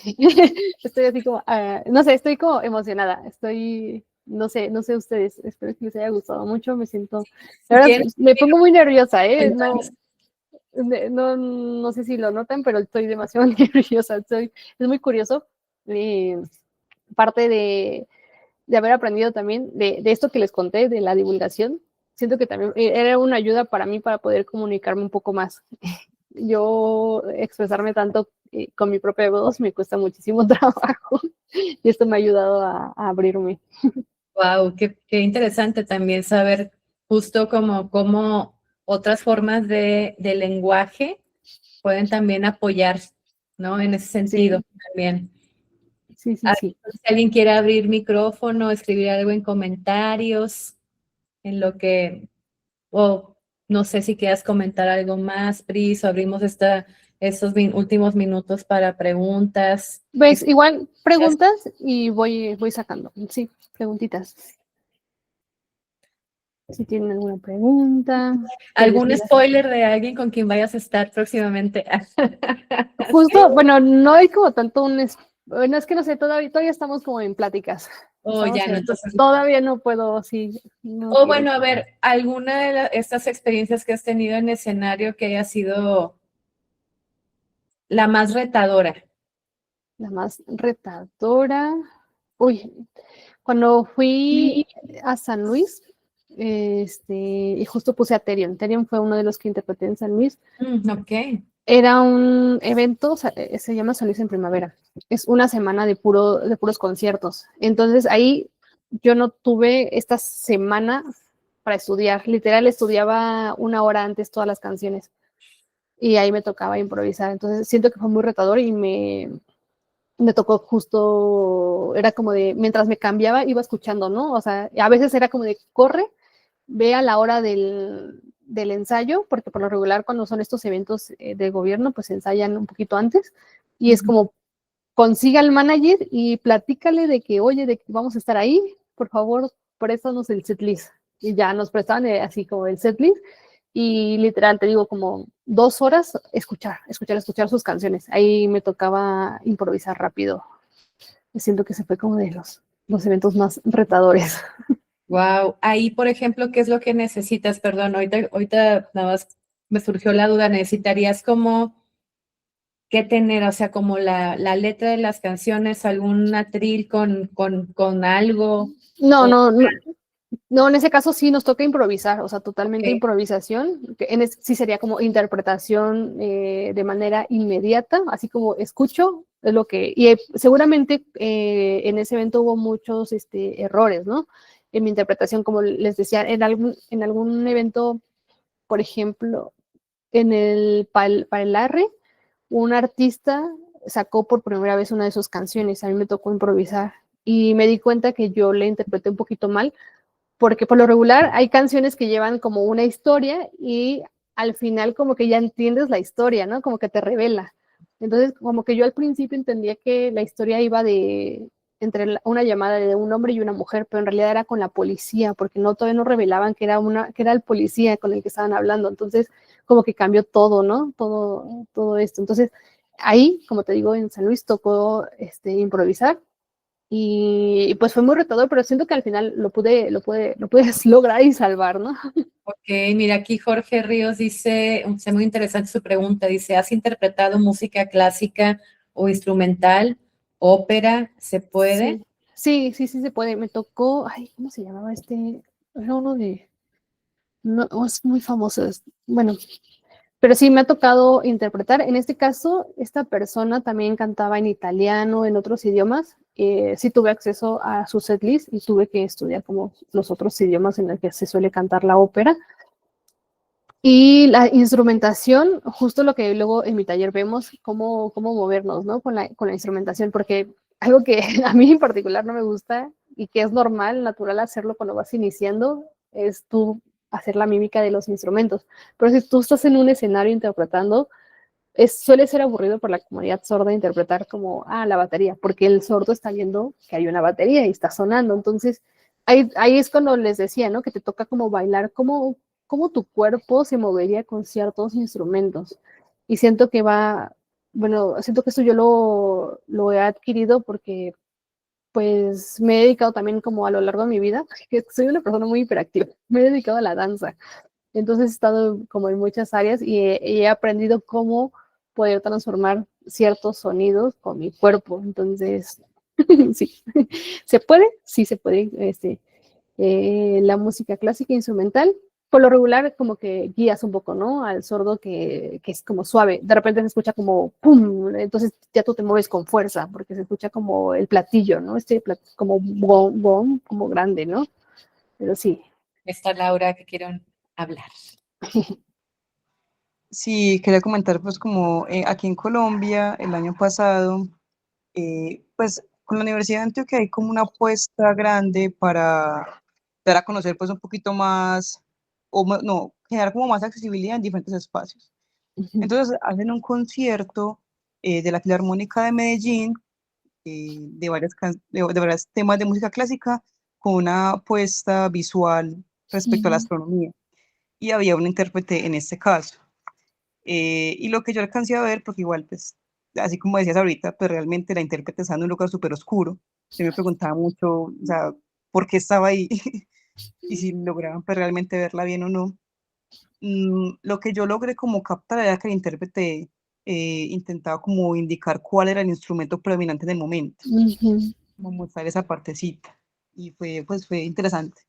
estoy así como, no sé, estoy como emocionada. No sé ustedes, espero que les haya gustado mucho. Me siento, la verdad, ¿Tienes me pongo muy nerviosa, ¿eh? comentarios? No sé si lo notan, pero estoy demasiado nerviosa. Es muy curioso. Parte de haber aprendido también de esto que les conté, de la divulgación, siento que también era una ayuda para mí para poder comunicarme un poco más. Yo expresarme tanto con mi propia voz me cuesta muchísimo trabajo y esto me ha ayudado a abrirme. Wow, qué interesante también saber justo cómo otras formas de lenguaje pueden también apoyar, ¿no? En ese sentido Sí, también. sí, sí, sí. Si alguien quiere abrir micrófono, escribir algo en comentarios, en lo que, o no sé si quieras comentar algo más, Pris, o abrimos estos últimos minutos para preguntas. ¿Ves? Igual preguntas y voy sacando. Sí, preguntitas. Si tienen alguna pregunta. ¿Algún spoiler de alguien con quien vayas a estar próximamente? Justo, bueno, no hay como tanto bueno, es que no sé, todavía estamos como en pláticas. Oh, ya no, entonces. Todavía no puedo, sí. No O quiero. bueno, a ver, ¿alguna de estas experiencias que has tenido en escenario que haya sido la más retadora? La más retadora. Uy, cuando fui a San Luis, y justo puse a Terion. Terion fue uno de los que interpreté en San Luis. Ok. Era un evento, se llama San Luis en Primavera. Es una semana de puros conciertos. Entonces ahí yo no tuve esta semana para estudiar. Literal, estudiaba una hora antes todas las canciones. Y ahí me tocaba improvisar. Entonces siento que fue muy retador y me tocó justo, era como de, mientras me cambiaba, iba escuchando, ¿no? O sea, a veces era como de, corre, ve a la hora del ensayo, porque por lo regular cuando son estos eventos de gobierno, pues ensayan un poquito antes, y es como, consiga al manager y platícale de que, oye, de que vamos a estar ahí, por favor, préstanos el setlist. Y ya nos prestaban así como el setlist, y literal, te digo, como 2 horas escuchar sus canciones. Ahí me tocaba improvisar rápido. Siento que se fue como de los eventos más retadores. Wow. Ahí, por ejemplo, ¿qué es lo que necesitas? Perdón, ahorita nada más me surgió la duda. ¿Necesitarías como qué tener? O sea, como la letra de las canciones, algún atril con algo. No, O- no, no, no, en ese caso sí nos toca improvisar, o sea, totalmente Ok. improvisación, que sí sería como interpretación de manera inmediata, así como escucho, es lo que, y seguramente en ese evento hubo muchos errores, ¿no? En mi interpretación, como les decía, en algún evento, por ejemplo, para el Arre, un artista sacó por primera vez una de sus canciones, a mí me tocó improvisar y me di cuenta que yo le interpreté un poquito mal porque por lo regular hay canciones que llevan como una historia y al final como que ya entiendes la historia, ¿no? Como que te revela. Entonces, como que yo al principio entendía que la historia iba de entre una llamada de un hombre y una mujer, pero en realidad era con la policía, porque todavía no revelaban que era el policía con el que estaban hablando. Entonces, como que cambió todo, ¿no? Todo esto. Entonces, ahí, como te digo, en San Luis tocó improvisar y pues fue muy retador, pero siento que al final lo puedes lograr y salvar, ¿no? Ok, mira, aquí Jorge Ríos dice, muy interesante su pregunta, dice, ¿has interpretado música clásica o instrumental, ópera? ¿Se puede? Sí, se puede. Me tocó, ay, ¿cómo se llamaba Era uno no, es muy famoso. Bueno, pero sí me ha tocado interpretar. En este caso, esta persona también cantaba en italiano, en otros idiomas. Sí tuve acceso a su setlist y tuve que estudiar como los otros idiomas en los que se suele cantar la ópera. Y la instrumentación, justo lo que luego en mi taller vemos, cómo movernos, ¿no? Con la instrumentación, porque algo que a mí en particular no me gusta y que es normal, natural hacerlo cuando vas iniciando, es tú hacer la mímica de los instrumentos. Pero si tú estás en un escenario interpretando, suele ser aburrido por la comunidad sorda interpretar como, la batería, porque el sordo está viendo que hay una batería y está sonando. Entonces, ahí es cuando les decía, ¿no? Que te toca como bailar, cómo tu cuerpo se movería con ciertos instrumentos. Y siento que siento que esto yo lo he adquirido porque pues me he dedicado también como a lo largo de mi vida, que soy una persona muy hiperactiva, me he dedicado a la danza. Entonces he estado como en muchas áreas y he aprendido cómo poder transformar ciertos sonidos con mi cuerpo. Entonces, sí, ¿se puede? Sí, se puede. La música clásica instrumental, por lo regular como que guías un poco, ¿no? Al sordo que es como suave. De repente se escucha como ¡pum! Entonces ya tú te mueves con fuerza porque se escucha como el platillo, ¿no? Como bom, como grande, ¿no? Pero sí. Está Laura que quieren hablar. Sí, quería comentar, pues como aquí en Colombia, el año pasado, pues con la Universidad de Antioquia hay como una apuesta grande para dar a conocer pues un poquito más, no, generar como más accesibilidad en diferentes espacios. Entonces hacen un concierto de la Filarmónica de Medellín, de varios temas de música clásica, con una apuesta visual respecto a la astronomía. Y había un intérprete en este caso. Y lo que yo alcancé a ver, porque igual, pues, así como decías ahorita, pues realmente la intérprete estaba en un lugar súper oscuro. Yo me preguntaba mucho, o sea, por qué estaba ahí y si lograban pues, realmente verla bien o no. Lo que yo logré como captar era que el intérprete intentaba como indicar cuál era el instrumento predominante en el momento, como mostrar esa partecita. Y pues fue interesante,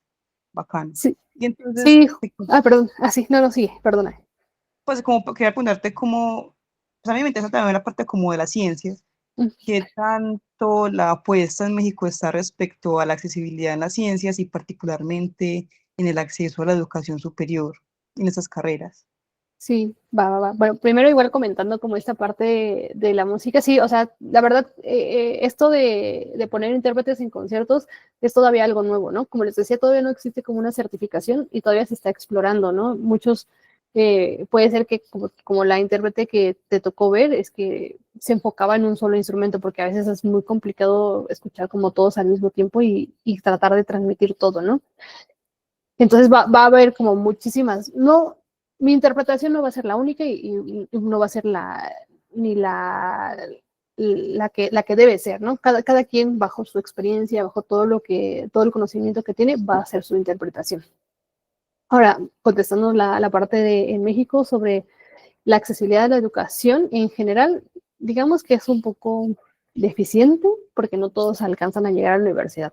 bacán. Sí, Y entonces, sí. Perdón. Sí, no, sigue, perdona. pues como quería preguntarte cómo, pues a mí me interesa también la parte como de las ciencias, qué tanto la apuesta en México está respecto a la accesibilidad en las ciencias y particularmente en el acceso a la educación superior en esas carreras. Sí, va. Bueno, primero igual comentando como esta parte de la música, sí, o sea, la verdad, esto de poner intérpretes en conciertos es todavía algo nuevo, ¿no? Como les decía, todavía no existe como una certificación y todavía se está explorando, ¿no? Muchos, puede ser que como la intérprete que te tocó ver es que se enfocaba en un solo instrumento, porque a veces es muy complicado escuchar como todos al mismo tiempo y tratar de transmitir todo, ¿no? Entonces va a haber como muchísimas, no, mi interpretación no va a ser la única y no va a ser ni la que debe ser, ¿no? Cada quien bajo su experiencia, bajo todo el conocimiento que tiene, va a hacer su interpretación. Ahora, contestando la parte en México sobre la accesibilidad a la educación en general, digamos que es un poco deficiente porque no todos alcanzan a llegar a la universidad.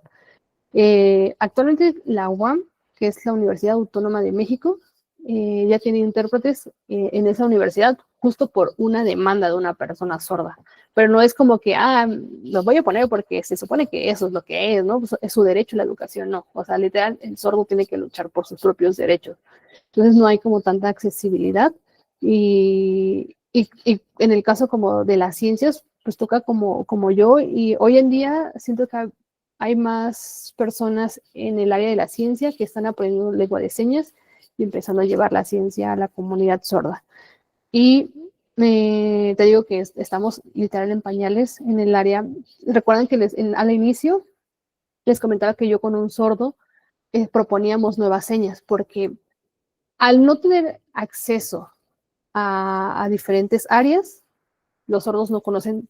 Actualmente la UAM, que es la Universidad Autónoma de México, ya tiene intérpretes en esa universidad justo por una demanda de una persona sorda. Pero no es como que, los voy a poner porque se supone que eso es lo que es, ¿no? Pues es su derecho a la educación, no. O sea, literal, el sordo tiene que luchar por sus propios derechos. Entonces no hay como tanta accesibilidad y en el caso como de las ciencias, pues toca como yo y hoy en día siento que hay más personas en el área de la ciencia que están aprendiendo lengua de señas y empezando a llevar la ciencia a la comunidad sorda. Y Te digo que estamos literal en pañales en el área. Recuerdan que al inicio les comentaba que yo con un sordo proponíamos nuevas señas, porque al no tener acceso a diferentes áreas, los sordos no conocen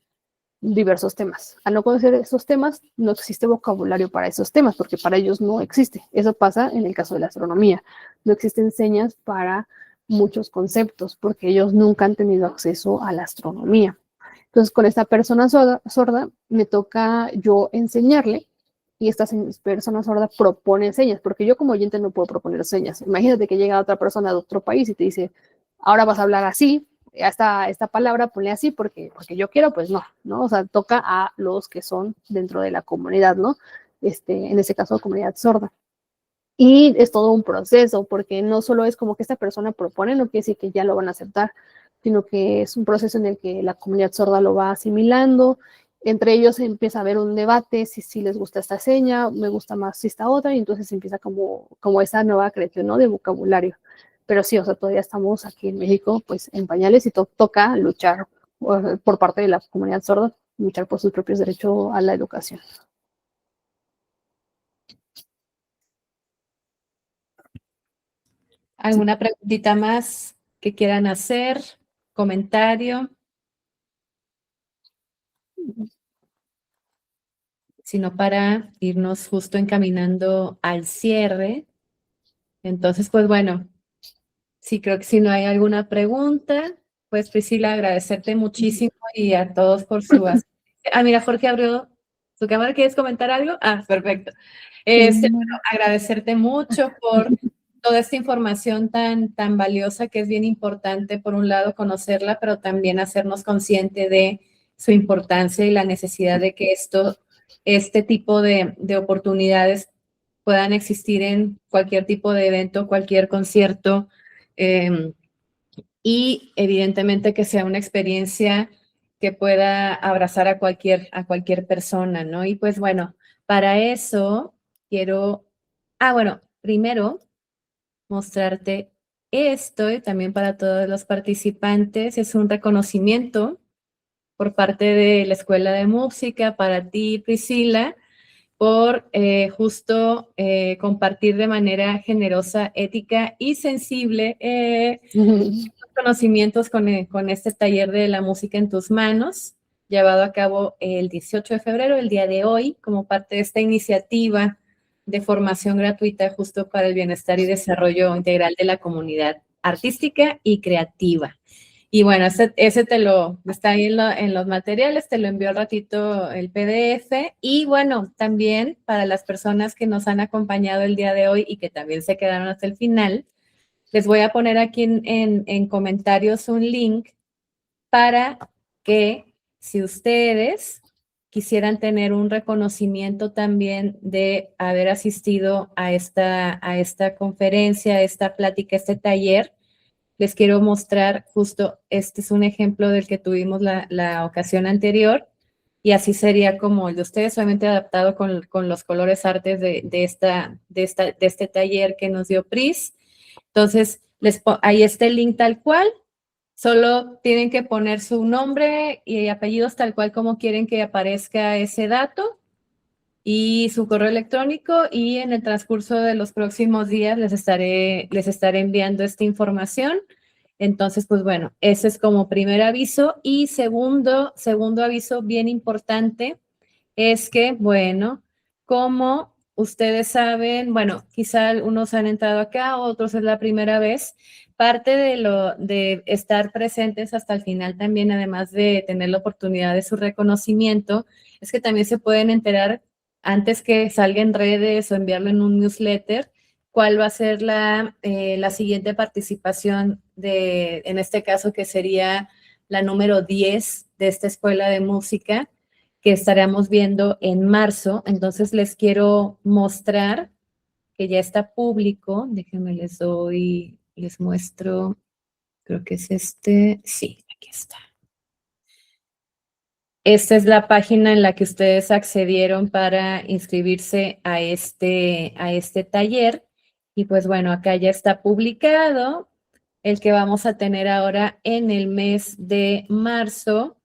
diversos temas. Al no conocer esos temas, no existe vocabulario para esos temas, porque para ellos no existe. Eso pasa en el caso de la astronomía. No existen señas para muchos conceptos, porque ellos nunca han tenido acceso a la astronomía. Entonces, con esta persona sorda, me toca yo enseñarle, y esta persona sorda propone señas, porque yo como oyente no puedo proponer señas. Imagínate que llega otra persona de otro país y te dice, ahora vas a hablar así, esta palabra ponle así porque yo quiero, pues no, ¿no? O sea, toca a los que son dentro de la comunidad, ¿no? En ese caso, comunidad sorda. Y es todo un proceso, porque no solo es como que esta persona propone, no quiere decir que ya lo van a aceptar, sino que es un proceso en el que la comunidad sorda lo va asimilando. Entre ellos empieza a haber un debate si les gusta esta seña, me gusta más esta otra, y entonces empieza como esa nueva creación, ¿no? De vocabulario. Pero sí, o sea, todavía estamos aquí en México, pues en pañales, y toca luchar por parte de la comunidad sorda, luchar por sus propios derechos a la educación. ¿Alguna preguntita más que quieran hacer? ¿Comentario? Sino para irnos justo encaminando al cierre. Entonces, pues bueno, sí, creo que si no hay alguna pregunta, pues Priscila, agradecerte muchísimo y a todos por su asistencia. Ah, mira, Jorge abrió su cámara. ¿Quieres comentar algo? Ah, perfecto. Bueno, agradecerte mucho por toda esta información tan valiosa, que es bien importante, por un lado, conocerla, pero también hacernos consciente de su importancia y la necesidad de que este tipo de oportunidades puedan existir en cualquier tipo de evento, cualquier concierto, y evidentemente que sea una experiencia que pueda abrazar a cualquier persona, ¿no? Y pues bueno, para eso quiero, bueno, primero mostrarte esto, y también para todos los participantes, es un reconocimiento por parte de la Escuela de Música para ti, Priscila, por justo compartir de manera generosa, ética y sensible conocimientos con este taller de la música en tus manos, llevado a cabo el 18 de febrero, el día de hoy, como parte de esta iniciativa de formación gratuita justo para el bienestar y desarrollo integral de la comunidad artística y creativa. Y bueno, ese está ahí en los materiales, te lo envió al ratito el PDF. Y bueno, también para las personas que nos han acompañado el día de hoy y que también se quedaron hasta el final, les voy a poner aquí en comentarios un link para que, si ustedes quisieran tener un reconocimiento también de haber asistido a esta conferencia, a esta plática, a este taller, les quiero mostrar justo, este es un ejemplo del que tuvimos la ocasión anterior, y así sería como el de ustedes, solamente adaptado con los colores artes de este taller que nos dio Pris. Entonces, ahí está el link tal cual, solo tienen que poner su nombre y apellidos tal cual como quieren que aparezca ese dato, y su correo electrónico, y en el transcurso de los próximos días les estaré enviando esta información. Entonces, pues bueno, ese es como primer aviso. Y segundo aviso bien importante es que, bueno, como ustedes saben, bueno, quizá unos han entrado acá, otros es la primera vez. Parte de estar presentes hasta el final también, además de tener la oportunidad de su reconocimiento, es que también se pueden enterar antes que salga en redes o enviarlo en un newsletter, cuál va a ser la siguiente participación en este caso, que sería la número 10 de esta escuela de música, que estaremos viendo en marzo. Entonces les quiero mostrar que ya está público. Déjenme les muestro, creo que es sí, aquí está. Esta es la página en la que ustedes accedieron para inscribirse a este taller. Y pues bueno, acá ya está publicado. el que vamos a tener ahora en el mes de marzo,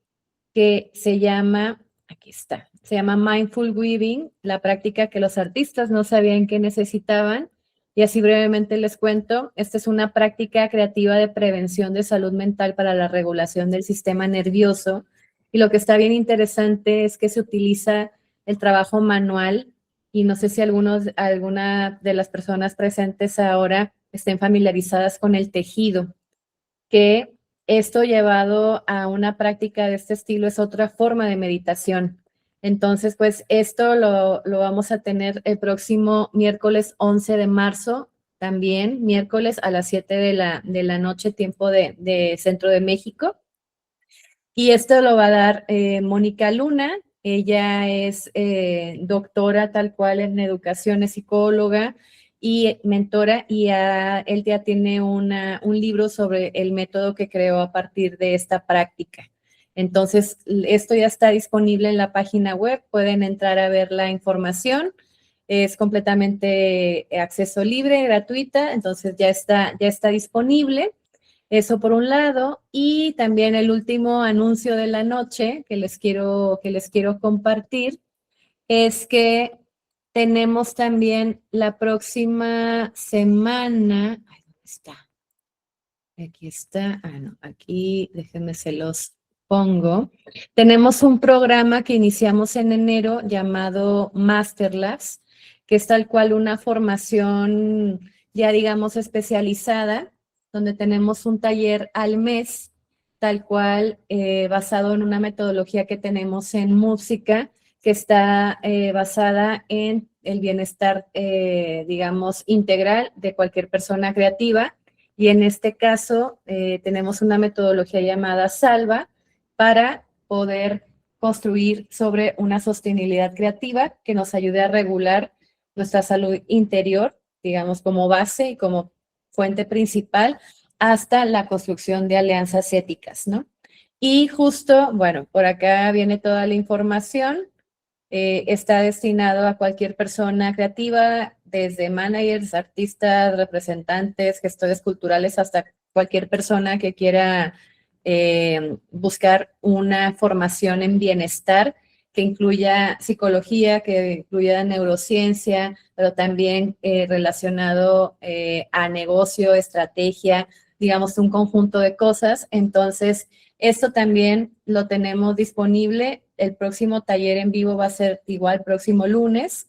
que se llama, aquí está, se llama Mindful Weaving, la práctica que los artistas no sabían que necesitaban. Y así brevemente les cuento, esta es una práctica creativa de prevención de salud mental para la regulación del sistema nervioso. Y lo que está bien interesante es que se utiliza el trabajo manual, y no sé si alguna de las personas presentes ahora estén familiarizadas con el tejido, que esto llevado a una práctica de este estilo es otra forma de meditación. Entonces, pues esto lo vamos a tener el próximo miércoles 11 de marzo, también miércoles a las 7 de la noche, tiempo de Centro de México. Y esto lo va a dar Mónica Luna. Ella es doctora tal cual en educación, es psicóloga y mentora, y él ya tiene un libro sobre el método que creó a partir de esta práctica. Entonces, esto ya está disponible en la página web, pueden entrar a ver la información. Es completamente acceso libre, gratuita, entonces ya está disponible. Eso por un lado, y también el último anuncio de la noche que les quiero compartir es que tenemos también la próxima semana, ay, ¿dónde está? Aquí está, no, aquí déjenme se los pongo. Tenemos un programa que iniciamos en enero llamado Masterlabs, que es tal cual una formación ya digamos especializada, donde tenemos un taller al mes, tal cual basado en una metodología que tenemos en música, que está basada en el bienestar, digamos, integral de cualquier persona creativa. Y en este caso tenemos una metodología llamada Salva para poder construir sobre una sostenibilidad creativa que nos ayude a regular nuestra salud interior, digamos, como base y como fuente principal, hasta la construcción de alianzas éticas, ¿no? Y justo, bueno, por acá viene toda la información. Está destinado a cualquier persona creativa, desde managers, artistas, representantes, gestores culturales, hasta cualquier persona que quiera buscar una formación en bienestar que incluya psicología, que incluya neurociencia, pero también relacionado a negocio, estrategia, digamos, un conjunto de cosas. Entonces, esto también lo tenemos disponible. El próximo taller en vivo va a ser igual próximo lunes.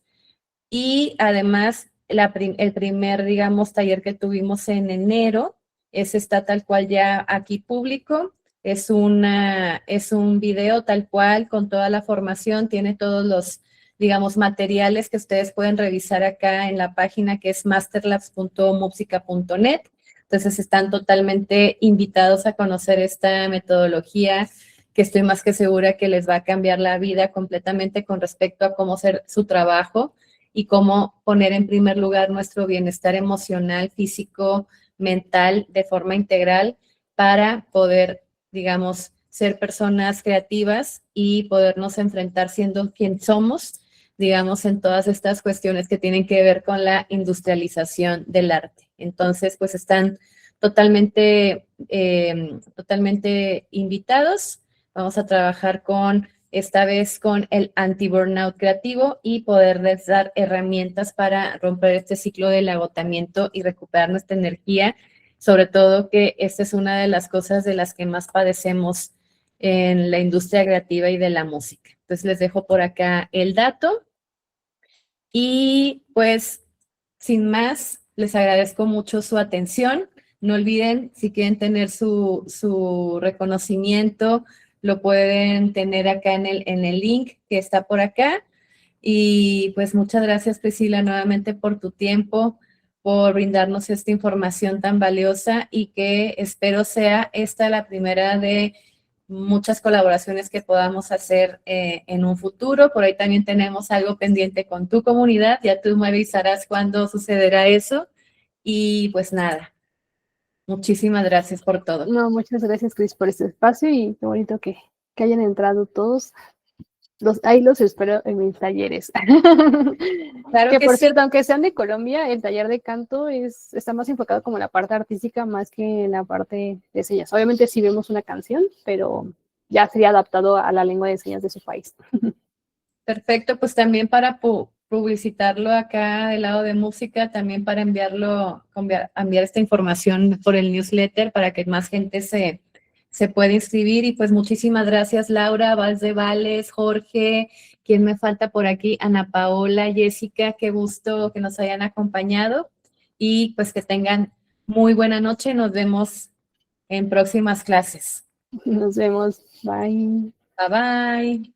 Y además, el primer, digamos, taller que tuvimos en enero, ese está tal cual ya aquí público. Es un video tal cual con toda la formación, tiene todos los, digamos, materiales que ustedes pueden revisar acá en la página que es masterlabs.mupsica.net. Entonces están totalmente invitados a conocer esta metodología que estoy más que segura que les va a cambiar la vida completamente con respecto a cómo hacer su trabajo y cómo poner en primer lugar nuestro bienestar emocional, físico, mental, de forma integral para poder, digamos, ser personas creativas y podernos enfrentar siendo quien somos, digamos, en todas estas cuestiones que tienen que ver con la industrialización del arte. Entonces, pues están totalmente invitados. Vamos a trabajar esta vez con el anti-burnout creativo y poderles dar herramientas para romper este ciclo del agotamiento y recuperar nuestra energía, sobre todo que esta es una de las cosas de las que más padecemos en la industria creativa y de la música. Entonces les dejo por acá el dato y pues sin más, les agradezco mucho su atención. No olviden, si quieren tener su reconocimiento, lo pueden tener acá en el link que está por acá. Y pues muchas gracias, Priscila, nuevamente por tu tiempo, por brindarnos esta información tan valiosa y que espero sea esta la primera de muchas colaboraciones que podamos hacer en un futuro. Por ahí también tenemos algo pendiente con tu comunidad, ya tú me avisarás cuándo sucederá eso. Y pues nada, muchísimas gracias por todo. No, muchas gracias, Cris, por este espacio y qué bonito que hayan entrado todos. Ahí los espero en mis talleres. Claro Que que por sí. cierto, aunque sean de Colombia, el taller de canto está más enfocado como en la parte artística más que en la parte de señas. Obviamente sí vemos una canción, pero ya sería adaptado a la lengua de señas de su país. Perfecto, pues también para publicitarlo acá del lado de música, también para enviar esta información por el newsletter para que más gente se pueda inscribir. Y pues muchísimas gracias, Laura, Vales, Jorge, ¿quién me falta por aquí? Ana Paola, Jessica, qué gusto que nos hayan acompañado y pues que tengan muy buena noche. Nos vemos en próximas clases. Nos vemos. Bye. Bye bye.